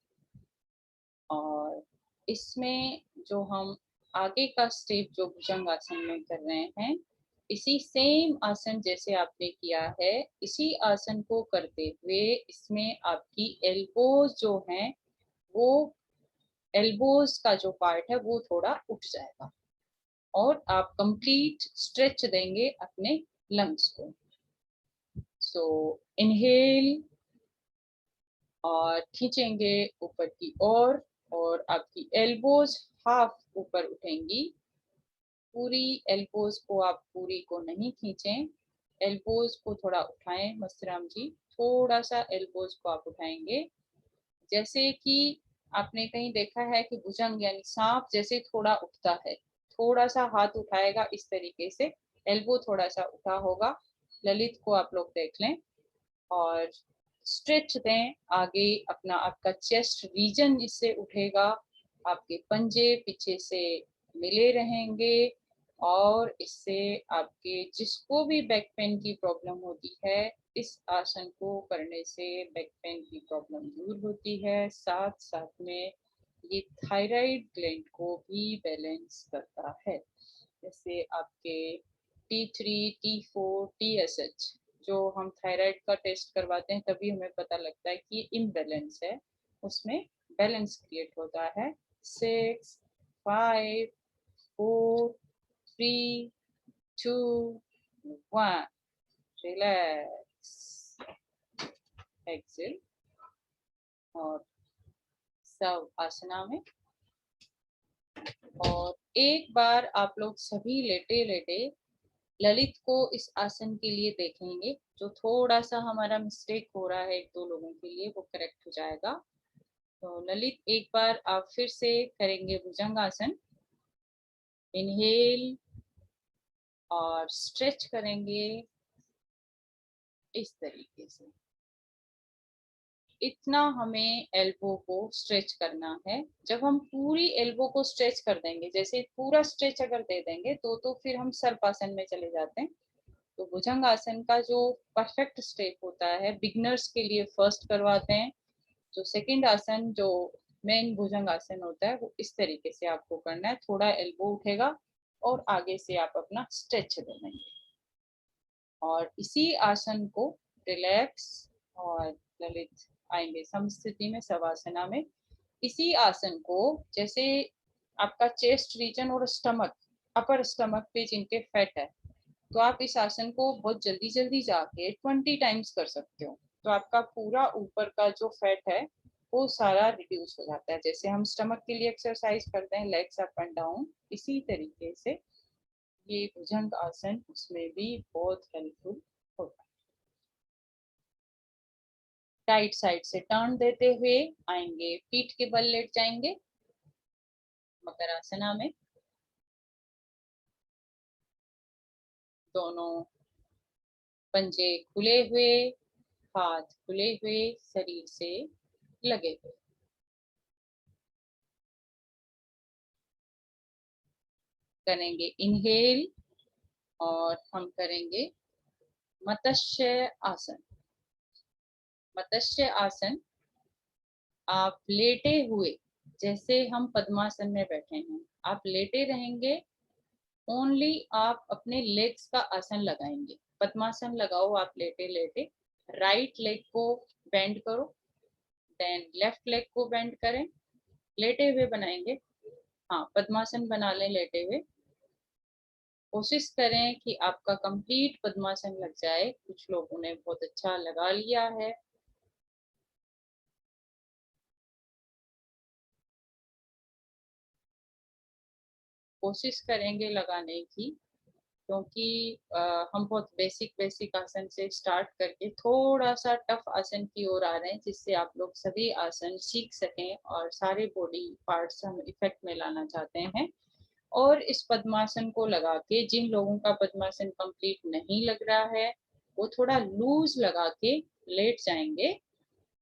और इसमें जो हम आगे का स्टेप जो भुजंग आसन में कर रहे हैं, इसी सेम आसन जैसे आपने किया है, इसी आसन को करते हुए इसमें आपकी एल्बोज जो हैं, वो एल्बोज का जो पार्ट है वो थोड़ा उठ जाएगा। और आप कंप्लीट स्ट्रेच देंगे अपने लंग्स को। सो इनहेल और खींचेंगे ऊपर की ओर। और आपकी एल्बोज हाफ ऊपर उठेंगी। पूरी एल्बोज को आप पूरी को नहीं खींचें, एल्बोज को थोड़ा उठाएं मस्तराम जी, थोड़ा सा एल्बोज को आप उठाएंगे। जैसे कि आपने कहीं देखा है कि भुजंग यानी सांप जैसे थोड़ा उठता है, थोड़ा सा हाथ उठाएगा इस तरीके से, एल्बो थोड़ा सा उठा होगा। ललित को आप लोग देख लें और स्ट्रेच दें आगे अपना, आपका चेस्ट रीजन इससे उठेगा, आपके पंजे पीछे से मिले रहेंगे। और इससे आपके जिसको भी बैक पेन की प्रॉब्लम होती है, इस आसन को करने से बैक पेन की प्रॉब्लम दूर होती है। साथ साथ में ये थायराइड ग्लैंड को भी बैलेंस करता है। जैसे आपके T3, T4, TSH जो हम थायराइड का टेस्ट करवाते हैं तभी हमें पता लगता है कि इम्बैलेंस है, उसमें बैलेंस क्रिएट होता है। 6, 5, 4, 3, 2, 1, रिलैक्स, एक्सेल और सब आसना में। और एक बार आप लोग सभी लेटे लेटे ललित को इस आसन के लिए देखेंगे। जो थोड़ा सा हमारा मिस्टेक हो रहा है एक दो लोगों के लिए, वो करेक्ट हो जाएगा। तो ललित एक बार आप फिर से करेंगे भुजंगासन। इनहेल और स्ट्रेच करेंगे इस तरीके से। इतना हमें एल्बो को स्ट्रेच करना है। जब हम पूरी एल्बो को स्ट्रेच कर देंगे, जैसे पूरा स्ट्रेच अगर दे देंगे तो फिर हम सर्पासन में चले जाते हैं। तो भुजंग आसन का जो परफेक्ट स्टेप होता है बिगनर्स के लिए फर्स्ट करवाते हैं। जो सेकंड आसन जो मेन भुजंग आसन होता है वो इस तरीके से आपको करना है। थोड़ा एल्बो उठेगा और आगे से आप अपना स्ट्रेच दे देंगे। और इसी आसन को रिलैक्स और ललित आएंगे समस्थिति में, शवासना में। इसी आसन को जैसे आपका चेस्ट रीजन और स्टमक, अपर स्टमक पे जिनके फैट है, तो आप इस आसन को बहुत जल्दी जल्दी जाके 20 टाइम्स कर सकते हो। तो आपका पूरा ऊपर का जो फैट है वो सारा रिड्यूस हो जाता है। जैसे हम स्टमक के लिए एक्सरसाइज करते हैं लेग्स अप एंड डाउन, इसी तरीके से ये भुजंग आसन उसमें भी बहुत हेल्पफुल होता है। राइट साइड से टर्न देते हुए आएंगे, पीठ के बल लेट जाएंगे मकरासना में। दोनों पंजे खुले हुए, हाथ खुले हुए, शरीर से लगे हुए। करेंगे इनहेल और हम करेंगे मत्स्य आसन। मत्स्य आसन आप लेटे हुए, जैसे हम पद्मासन में बैठे हैं आप लेटे रहेंगे। ओनली आप अपने लेग्स का आसन लगाएंगे। पद्मासन लगाओ आप लेटे लेटे। राइट लेग को बेंड करो, देन लेफ्ट लेग को बेंड करें, लेटे हुए बनाएंगे। हाँ, पद्मासन बना लें लेटे हुए। कोशिश करें कि आपका कंप्लीट पद्मासन लग जाए। कुछ लोगों ने बहुत अच्छा लगा लिया है। कोशिश करेंगे लगाने की, क्योंकि हम बहुत बेसिक बेसिक आसन से स्टार्ट करके थोड़ा सा टफ आसन की ओर आ रहे हैं, जिससे आप लोग सभी आसन सीख सकें और सारे बॉडी पार्ट्स हम इफेक्ट में लाना चाहते हैं। और इस पद्मासन को लगा के जिन लोगों का पद्मासन कंप्लीट नहीं लग रहा है वो थोड़ा लूज लगा के लेट जाएंगे।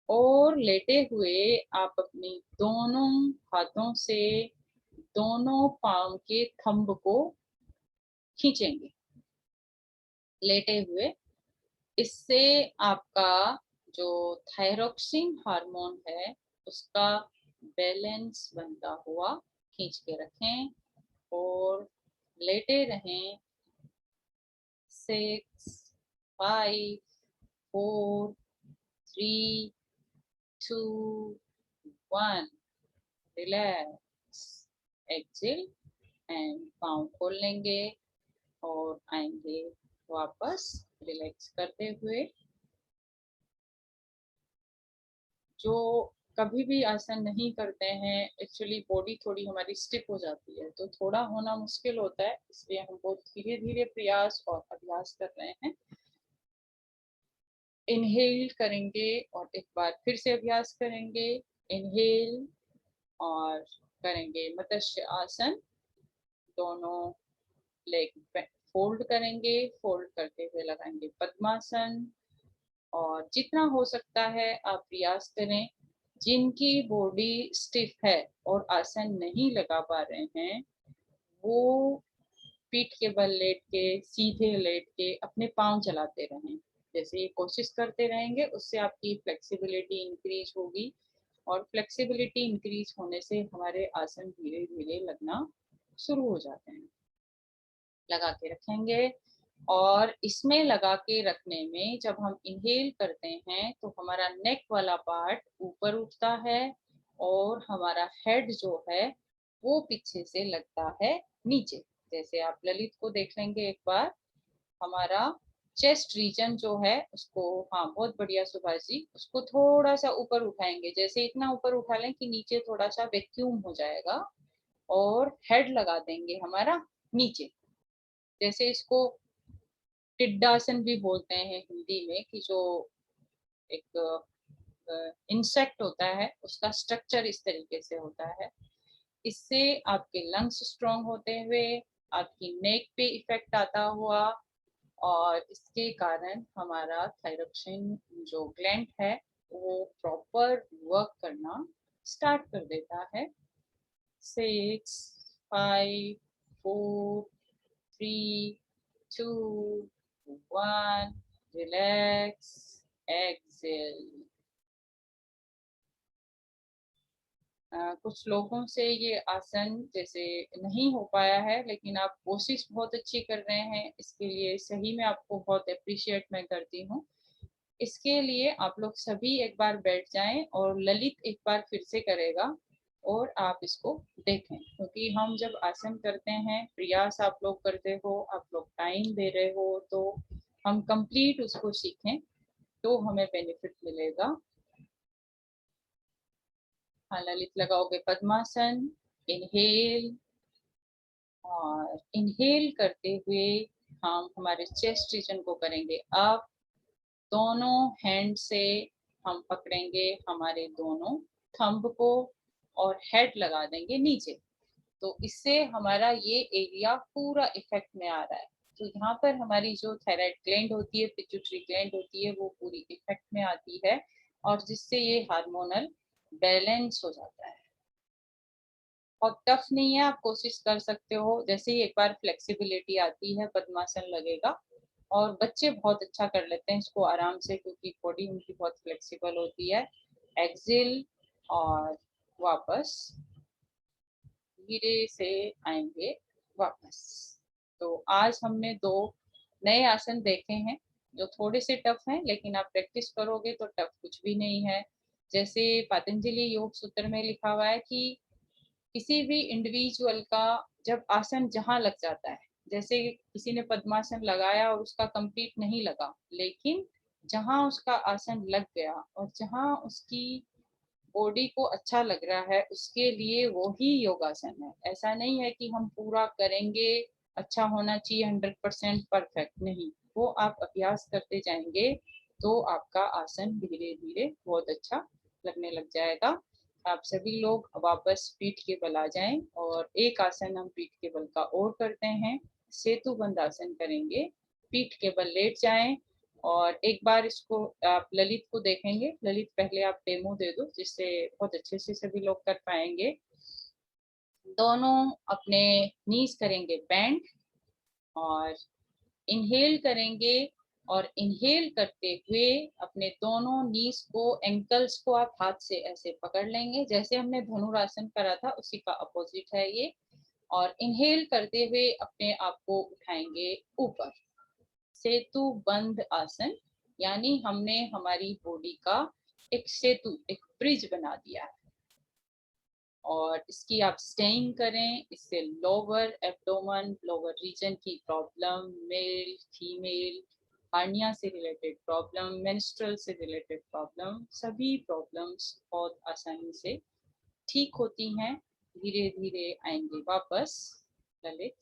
और लेटे हुए आप अपनी दोनों हाथों से दोनों पाम के थंब को खींचेंगे लेटे हुए। इससे आपका जो थायरोक्सिन हार्मोन है उसका बैलेंस बनता हुआ खींच के रखें और लेटे रहें। 6, 5, 4, 3, 2, 1, रिलैक्स, एक्सेल एंड पाँव खोल लेंगे और आएंगे वापस रिलैक्स करते हुए। जो कभी भी आसन नहीं करते हैं एक्चुअली बॉडी थोड़ी हमारी स्टिफ हो जाती है, तो थोड़ा होना मुश्किल होता है, इसलिए हम बहुत धीरे धीरे प्रयास और अभ्यास कर रहे हैं। इनहेल करेंगे और एक बार फिर से अभ्यास करेंगे। इनहेल और करेंगे मत्स्य आसन। दोनों लेग फोल्ड करेंगे, फोल्ड करते हुए लगाएंगे पद्मासन। और जितना हो सकता है आप प्रयास करें। जिनकी बॉडी स्टिफ है और आसन नहीं लगा पा रहे हैं वो पीठ के बल लेट के, सीधे लेट के अपने पांव चलाते रहें। जैसे ये कोशिश करते रहेंगे उससे आपकी फ्लेक्सिबिलिटी इंक्रीज होगी और फ्लेक्सिबिलिटी इंक्रीज होने से हमारे आसन धीरे धीरे लगना शुरू हो जाते हैं। लगा के रखेंगे और इसमें लगा के रखने में जब हम इनहेल करते हैं तो हमारा नेक वाला पार्ट ऊपर उठता है और हमारा हेड जो है वो पीछे से लगता है नीचे। जैसे आप ललित को देख लेंगे एक बार, हमारा चेस्ट रीजन जो है उसको, हाँ बहुत बढ़िया सुभाष जी, उसको थोड़ा सा ऊपर उठाएंगे, जैसे इतना ऊपर उठा लें कि नीचे थोड़ा सा वैक्यूम हो जाएगा, और हेड लगा देंगे हमारा नीचे। जैसे इसको टिड्डासन भी बोलते हैं हिंदी में, कि जो एक इंसेक्ट होता है उसका स्ट्रक्चर इस तरीके से होता है। इससे आपके लंग्स स्ट्रांग होते हुए आपकी नेक पे इफेक्ट आता हुआ, और इसके कारण हमारा थायरॉक्सिन जो ग्लैंड है वो प्रॉपर वर्क करना स्टार्ट कर देता है। 6, 5, 4, 3, 2, 1, रिलैक्स, एक्सेल। कुछ लोगों से ये आसन जैसे नहीं हो पाया है, लेकिन आप कोशिश बहुत अच्छी कर रहे हैं, इसके लिए सही में आपको बहुत अप्रिशिएट मैं करती हूँ। इसके लिए आप लोग सभी एक बार बैठ जाएं, और ललित एक बार फिर से करेगा और आप इसको देखें, क्योंकि हम जब आसन करते हैं, प्रयास आप लोग करते हो, आप लोग टाइम दे रहे हो, तो हम कंप्लीट उसको सीखें तो हमें बेनिफिट मिलेगा। हाँ, ललित लगाओगे पद्मासन, इनहेल, और इनहेल करते हुए हम हमारे चेस्ट रीजन को करेंगे अप, दोनों हैंड से हम पकड़ेंगे हमारे दोनों थंब को, और हेड लगा देंगे नीचे। तो इससे हमारा ये एरिया पूरा इफेक्ट में आ रहा है। तो यहाँ पर हमारी जो थायराइड ग्लैंड होती है, पिट्यूटरी ग्लैंड होती है, वो पूरी इफेक्ट में आती है, और जिससे ये हार्मोनल बैलेंस हो जाता है। और टफ नहीं है, आप कोशिश कर सकते हो। जैसे ही एक बार फ्लेक्सिबिलिटी आती है, पद्मासन लगेगा, और बच्चे बहुत अच्छा कर लेते हैं इसको आराम से, क्योंकि बॉडी उनकी बहुत फ्लेक्सिबल होती है। एक्सेल, और वापस धीरे से आएंगे वापस। तो आज हमने 2 नए आसन देखे हैं जो थोड़े से टफ हैं, लेकिन आप प्रैक्टिस करोगे तो टफ कुछ भी नहीं है। जैसे पतंजलि योग सूत्र में लिखा हुआ है कि किसी भी इंडिविजुअल का जब आसन जहां लग जाता है, जैसे किसी ने पद्मासन लगाया और उसका कंप्लीट नहीं लगा, लेकिन जहां उसका आसन लग गया और जहां उसकी बॉडी को अच्छा लग रहा है, उसके लिए वो ही योगासन है। ऐसा नहीं है कि हम पूरा करेंगे, अच्छा होना चाहिए 100% परफेक्ट, नहीं, वो आप अभ्यास करते जाएंगे तो आपका आसन धीरे धीरे बहुत अच्छा लगने लग जाएगा। आप सभी लोग वापस पीठ के बल आ जाएं, और एक आसन हम पीठ के बल का और करते हैं, सेतु बंद आसन करेंगे। पीठ के बल लेट जाएं, और एक बार इसको आप ललित को देखेंगे। ललित पहले आप डेमो दे दो, जिससे बहुत अच्छे से सभी लोग कर पाएंगे। दोनों अपने नीज करेंगे बेंड, और इनहेल करेंगे, और इनहेल करते हुए अपने दोनों नीज को, एंकल्स को आप हाथ से ऐसे पकड़ लेंगे, जैसे हमने धनुरासन करा था उसी का अपोजिट है ये। और इनहेल करते हुए अपने आप को उठाएंगे ऊपर, सेतु बंद आसन, यानी हमने हमारी बॉडी का एक सेतु, एक ब्रिज बना दिया है। और इसकी आप स्टेइंग करें, इससे लोअर एब्डोमेन, लोअर रीजन की प्रॉब्लम, मेल फीमेल, हार्निया से रिलेटेड प्रॉब्लम, मेंस्ट्रुअल से रिलेटेड प्रॉब्लम, सभी प्रॉब्लम्स बहुत आसानी से ठीक होती हैं। धीरे धीरे आएंगे वापस ललित,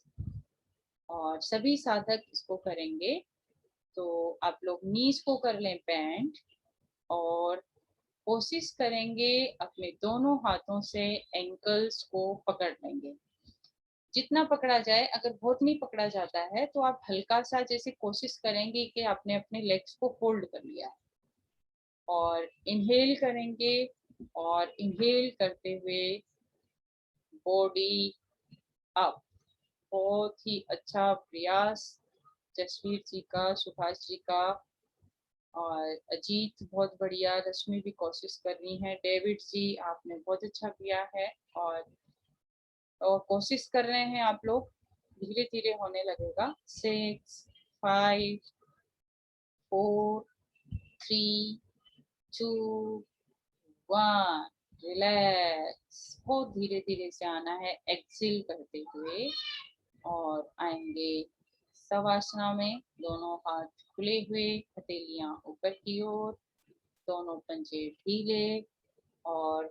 और सभी साधक इसको करेंगे। तो आप लोग नीज को कर लें बैंड, और कोशिश करेंगे अपने दोनों हाथों से एंकल्स को पकड़ लेंगे, जितना पकड़ा जाए। अगर बहुत नहीं पकड़ा जाता है तो आप हल्का सा जैसे कोशिश करेंगे कि आपने अपने लेग्स को होल्ड कर लिया है, और इनहेल करेंगे, और इनहेल करते हुए बॉडी अप। बहुत ही अच्छा प्रयास जसवीर जी का, सुभाष जी का, और अजीत बहुत बढ़िया, रश्मि भी कोशिश कर रही है, डेविड जी आपने बहुत अच्छा किया है, और कोशिश कर रहे हैं आप लोग, धीरे धीरे होने लगेगा। 6, 5, 4, 3, 2, 1, रिलैक्स। बहुत धीरे धीरे से आना है, एक्सेल करते हुए, और आएंगे सवासना में दोनों हाथ खुले हुए, हथेलियां ऊपर की ओर, दोनों पंजे ढीले और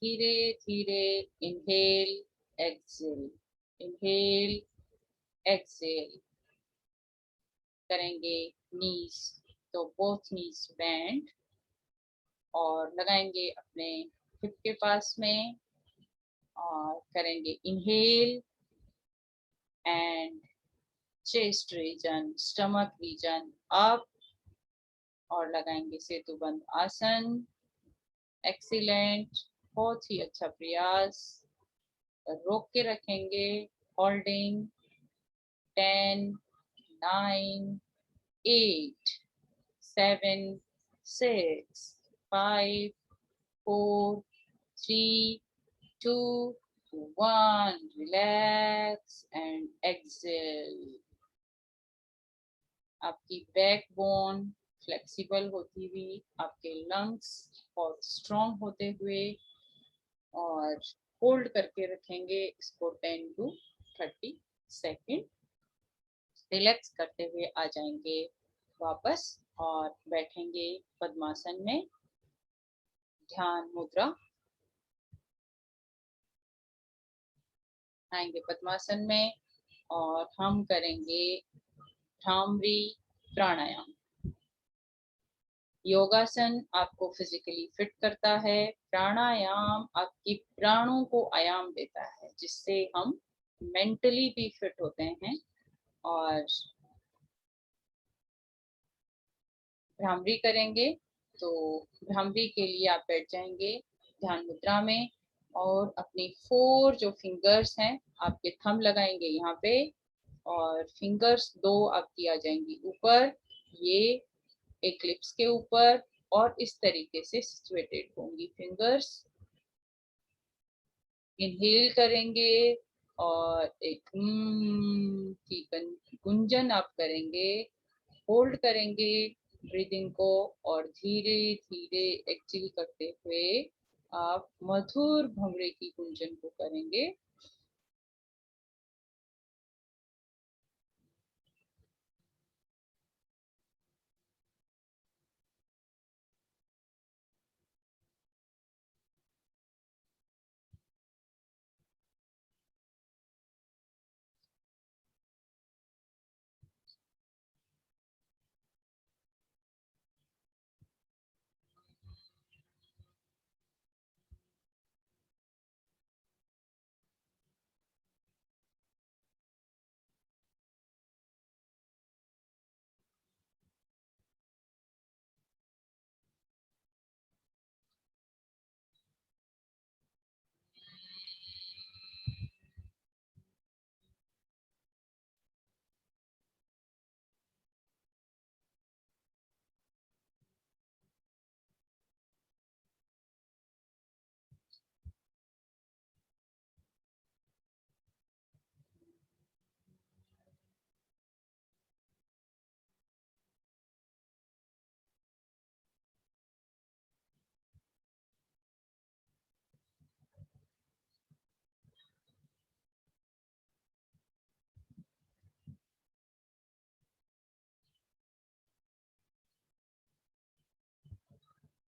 धीरे धीरे इनहेल एक्सेल, इनहेल एक्सेल करेंगे। नीज, तो बोथ नीज बेंड और लगाएंगे अपने हिप के पास में और करेंगे inhale and chest region, stomach region up और लगाएंगे सेतुबंद आसन। एक्सीलेंट, बहुत ही अच्छा प्रयास। रोक के रखेंगे, होल्डिंग। 10, 9, 8, 7, 6, 5, 4, 3, 2, 1. Relax and exhale. आपकी बैकबोन फ्लेक्सिबल होती हुई, आपके लंग्स बहुत स्ट्रॉन्ग होते हुए और होल्ड करके रखेंगे इसको 10 to 30 सेकेंड। रिलैक्स करते हुए आ जाएंगे वापस और बैठेंगे पद्मासन में, ध्यान मुद्रा। आएंगे पद्मासन में और हम करेंगे भ्रामरी प्राणायाम। योगासन आपको फिजिकली फिट करता है, प्राणायाम आपकी प्राणों को आयाम देता है, जिससे हम मेंटली भी फिट होते हैं। और भ्रामरी करेंगे, तो भ्रामरी के लिए आप बैठ जाएंगे ध्यान मुद्रा में और अपनी 4 जो फिंगर्स हैं, आपके थंब लगाएंगे यहाँ पे और फिंगर्स 2 आपकी आ जाएंगी ऊपर, ये एक्लिप्स के ऊपर और इस तरीके से सिचुएटेड होंगी फिंगर्स। इनहेल करेंगे और एक की गुंजन आप करेंगे, होल्ड करेंगे ब्रीदिंग को और धीरे धीरे एक्सहेल करते हुए आप मधुर भंवरे की गुंजन को करेंगे।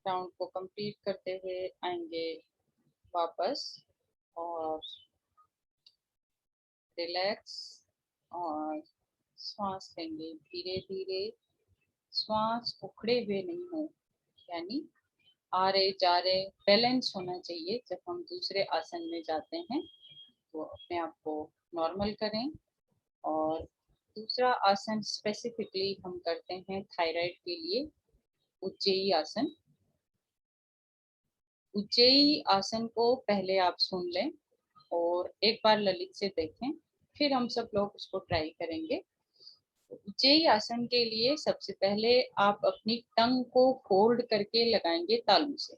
राउंड को कंप्लीट करते हुए आएंगे वापस और रिलैक्स और श्वास लेंगे धीरे धीरे। श्वास उखड़े हुए नहीं हो, यानी आ रहे जा रहे बैलेंस होना चाहिए। जब हम दूसरे आसन में जाते हैं तो अपने आप को नॉर्मल करें। और दूसरा आसन स्पेसिफिकली हम करते हैं थायराइड के लिए, उज्जयी आसन। उज्जयी आसन को पहले आप सुन लें और एक बार ललित से देखें, फिर हम सब लोग उसको ट्राई करेंगे। उज्जयी आसन के लिए सबसे पहले आप अपनी टंग को फोल्ड करके लगाएंगे तालू से।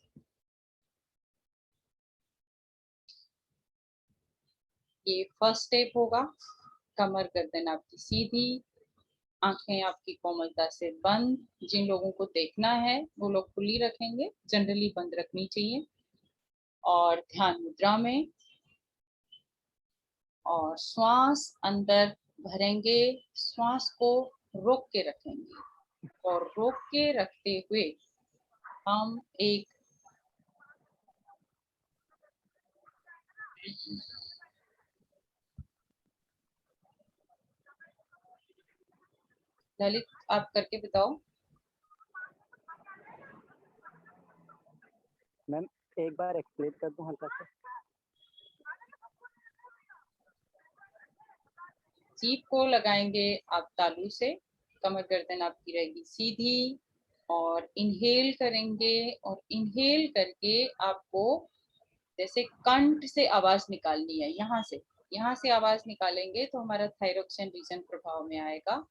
ये फर्स्ट स्टेप होगा। कमर गर्दन आपकी सीधी, आंखें आपकी कोमलता से बंद। जिन लोगों को देखना है वो लोग खुली रखेंगे, जनरली बंद रखनी चाहिए। और ध्यान मुद्रा में और श्वास अंदर भरेंगे, श्वास को रोक के रखेंगे और रोक के रखते हुए हम एक ललित आप करके बताओ। मैम एक बार एक्सप्लेन कर दूं हल्का सा। जीभ को लगाएंगे आप तालू से, कमर गर्दन आपकी रहेगी सीधी और इनहेल करेंगे और इनहेल करके आपको जैसे कंठ से आवाज निकालनी है, यहाँ से आवाज निकालेंगे तो हमारा थायरोक्सिन रीजन प्रभाव में आएगा।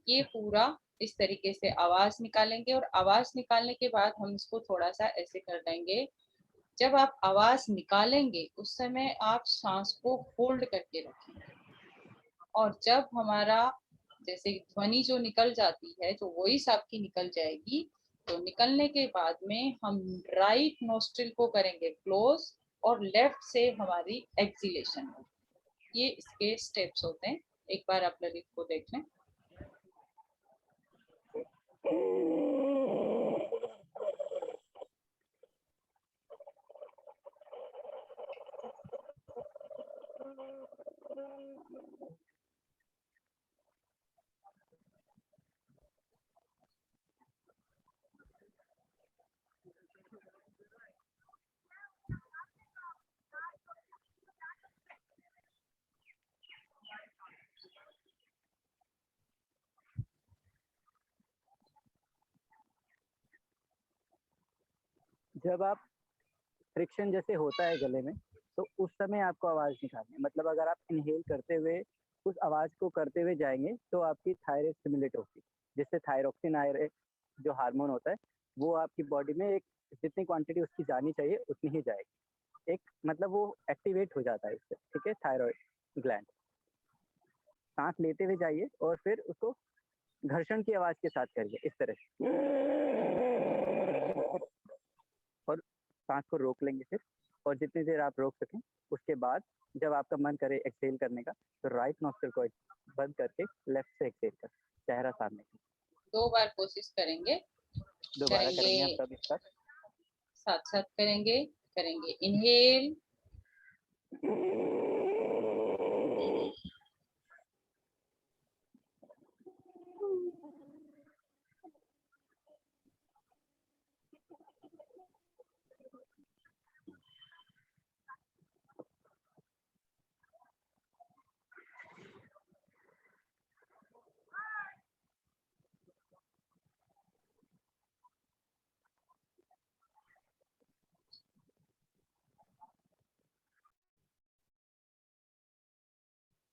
ये पूरा इस तरीके से आवाज निकालेंगे और आवाज निकालने के बाद हम इसको थोड़ा सा ऐसे कर देंगे। जब आप आवाज निकालेंगे उस समय आप सांस को होल्ड करके रखेंगे और जब हमारा जैसे ध्वनि जो निकल जाती है, जो वॉइस आपकी निकल जाएगी, तो निकलने के बाद में हम राइट नोस्ट्रिल को करेंगे क्लोज और लेफ्ट से हमारी एक्सिलेशन होगी। ये इसके स्टेप्स होते हैं। एक बार आप ललित को देख लें। जब आप फ्रिक्शन जैसे होता है गले में तो उस समय आपको आवाज़ निकालनी है। मतलब अगर आप इनहेल करते हुए उस आवाज़ को करते हुए जाएंगे तो आपकी थायराइड स्टिमुलेट होगी, जिससे थायरोक्सिन जो हार्मोन होता है वो आपकी बॉडी में एक जितनी क्वांटिटी उसकी जानी चाहिए उतनी ही जाएगी। एक मतलब वो एक्टिवेट हो जाता है इससे, ठीक है। थायराइड ग्लैंड सांस लेते हुए जाइए और फिर उसको घर्षण की आवाज़ के साथ करिए इस तरह से, और सांस को रोक लेंगे फिर, और जितनी देर आप रोक सकें उसके बाद जब आपका मन करे एक्सहेल करने का तो राइट नॉस्ट्रिल को बंद करके लेफ्ट से एक्सहेल कर चेहरा सामने की। 2 बार कोशिश करेंगे। दोबारा करेंगे हम सब इसका साथ साथ करेंगे इनहेल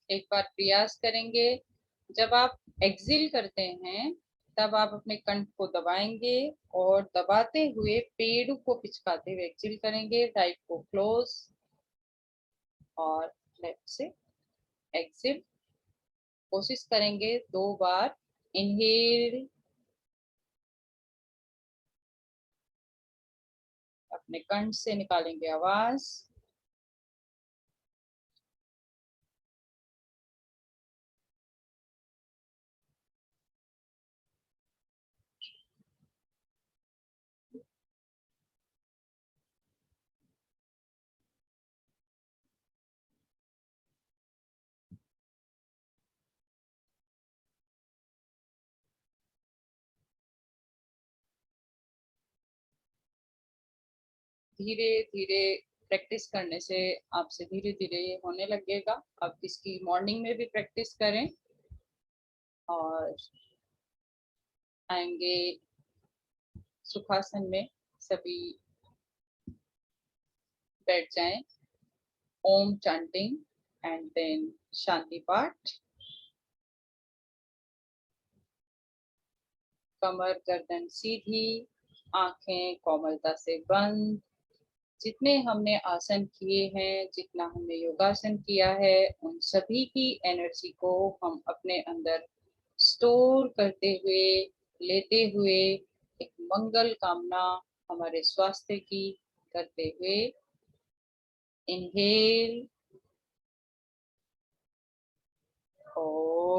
एक बार प्रयास करेंगे। जब आप एक्सहेल करते हैं तब आप अपने कंठ को दबाएंगे और दबाते हुए पेड़ को पिचकाते हुए एक्सहेल करेंगे। राइट को क्लोज और लेफ्ट से एक्सहेल। कोशिश करेंगे 2 बार। इनहेल, अपने कंठ से निकालेंगे आवाज। धीरे धीरे प्रैक्टिस करने से आपसे धीरे धीरे ये होने लगेगा। आप इसकी मॉर्निंग में भी प्रैक्टिस करें और आएंगे सुखासन में। सभी बैठ जाएं। ओम चैंटिंग एंड देन शांति पाठ। कमर गर्दन सीधी, आंखें कोमलता से बंद। जितने हमने आसन किए हैं, जितना हमने योगासन किया है, उन सभी की एनर्जी को हम अपने अंदर स्टोर करते हुए, लेते हुए, एक मंगल कामना हमारे स्वास्थ्य की करते हुए इनहेल। ओम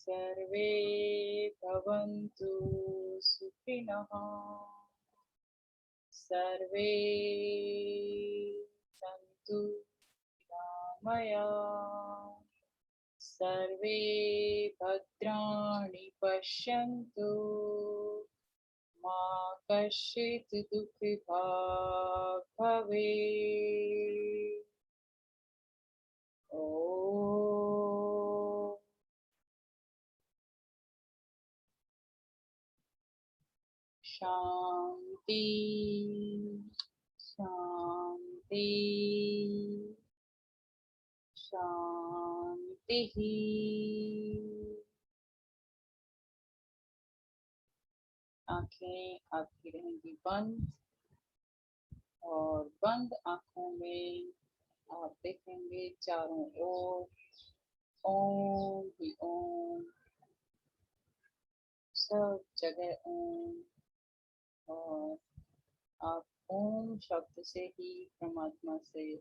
सर्वे भवन्तु सुखिनः, सर्वे सन्तु निरामया, सर्वे भद्राणि पश्यन्तु, मा कश्चित् दुःखभाग् भवेत्। ॐ शांति शांति शांति। आंखें आपकी रहेंगी बंद और बंद आंखों में आप देखेंगे चारों ओर ओम ही ओम, सब जगह ओम, और आप ओम शब्द से ही परमात्मा से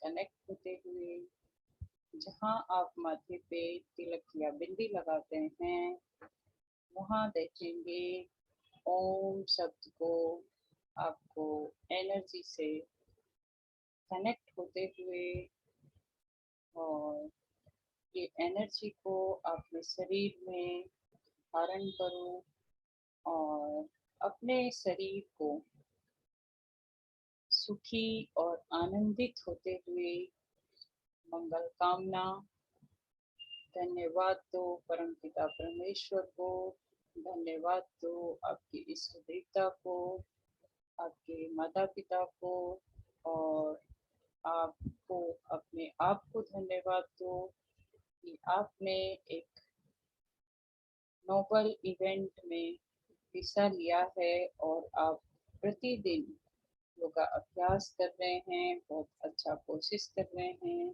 कनेक्ट होते हुए जहाँ आप माथे पे तिलक या बिंदी लगाते हैं वहाँ देखेंगे ओम शब्द को आपको एनर्जी से कनेक्ट होते हुए, और ये एनर्जी को अपने शरीर में धारण करो और अपने शरीर को सुखी और आनंदित होते हुए मंगल कामना धन्यवाद दो परमपिता परमेश्वर को, धन्यवाद दो आपकी इष्ट देवता को, आपके माता पिता को, और आपको अपने आप को धन्यवाद दो कि आपने एक नोबल इवेंट में हिस्सा लिया है और आप प्रतिदिन योगा अभ्यास कर रहे हैं, बहुत अच्छा कोशिश कर रहे हैं,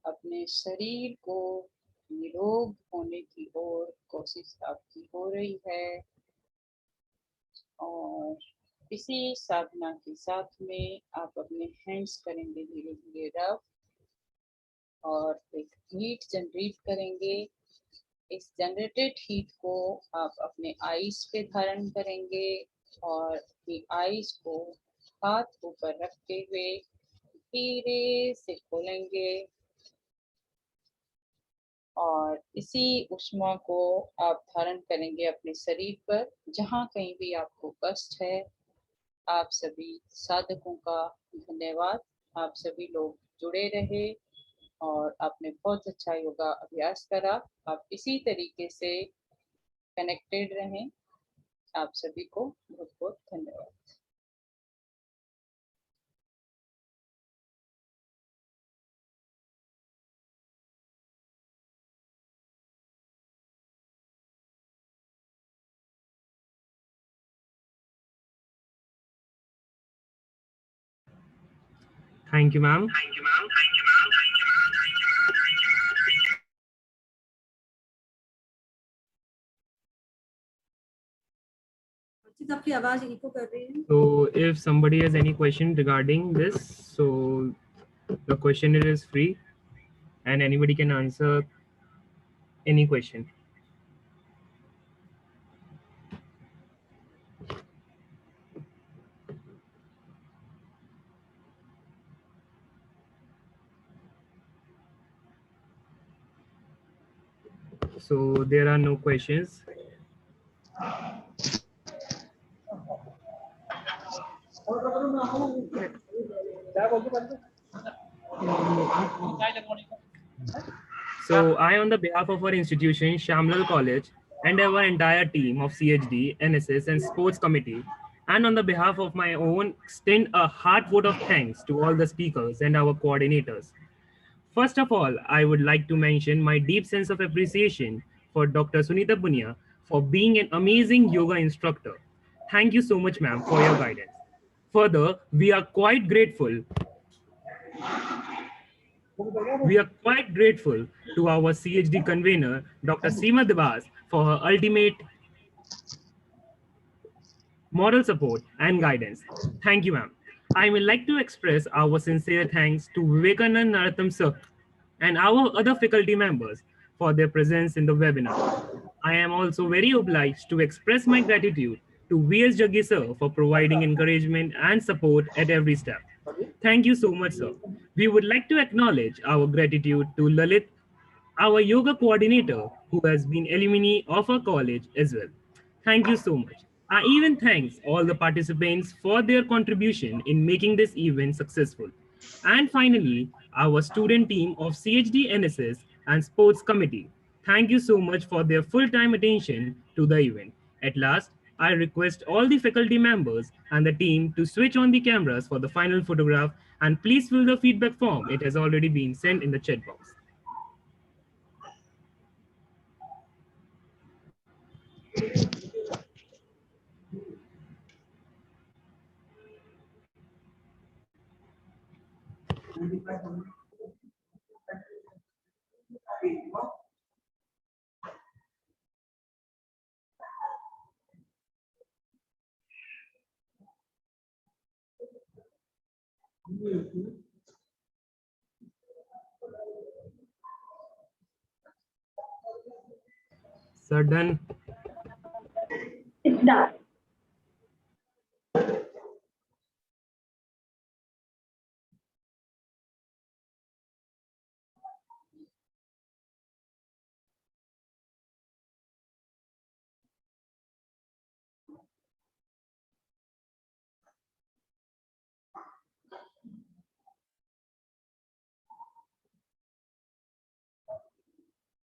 अपने शरीर को निरोग होने की ओर कोशिश आपकी हो रही है। और इसी साधना के साथ में आप अपने हैंड्स करेंगे धीरे धीरे रब और एक हीट जनरेट करेंगे। इस जनरेटेड हीट को आप अपने आईज पे धारण करेंगे और ये आईज को हाथ ऊपर रखते हुए धीरे से खोलेंगे और इसी ऊष्मा को आप धारण करेंगे अपने शरीर पर जहाँ कहीं भी आपको कष्ट है। आप सभी साधकों का धन्यवाद, आप सभी लोग जुड़े रहे और आपने बहुत अच्छा योगा अभ्यास करा। आप इसी तरीके से कनेक्टेड रहें। आप सभी को बहुत बहुत धन्यवाद। Thank you, ma'am. आपकी आवाज इको कर रही है। So if somebody has any question regarding this, so the questionnaire is free and anybody can answer any question. So there are no questions. So I, on the behalf of our institution, Shamlal College, and our entire team of CHD, NSS, and Sports Committee, and on the behalf of my own, extend a heart vote of thanks to all the speakers and our coordinators. First of all, I would like to mention my deep sense of appreciation for Dr. Sunita Bunia for being an amazing yoga instructor. Thank you so much, ma'am, for your guidance. Further, we are quite grateful to our CHD convener, Dr. Seema Dibas, for her ultimate moral support and guidance. Thank you, ma'am. I would like to express our sincere thanks to Vivekanand Naratam sir and our other faculty members for their presence in the webinar. I am also very obliged to express my gratitude to VS Jaggi sir for providing encouragement and support at every step. Thank you so much, sir. We would like to acknowledge our gratitude to Lalit, our yoga coordinator, who has been alumni of our college as well. Thank you so much. I even thanks all the participants for their contribution in making this event successful. And finally, our student team of CHD NSS and Sports Committee. Thank you so much for their full-time attention to the event. At last, I request all the faculty members and the team to switch on the cameras for the final photograph, and please fill the feedback form. It has already been sent in the chat box. Sir, done. It's done.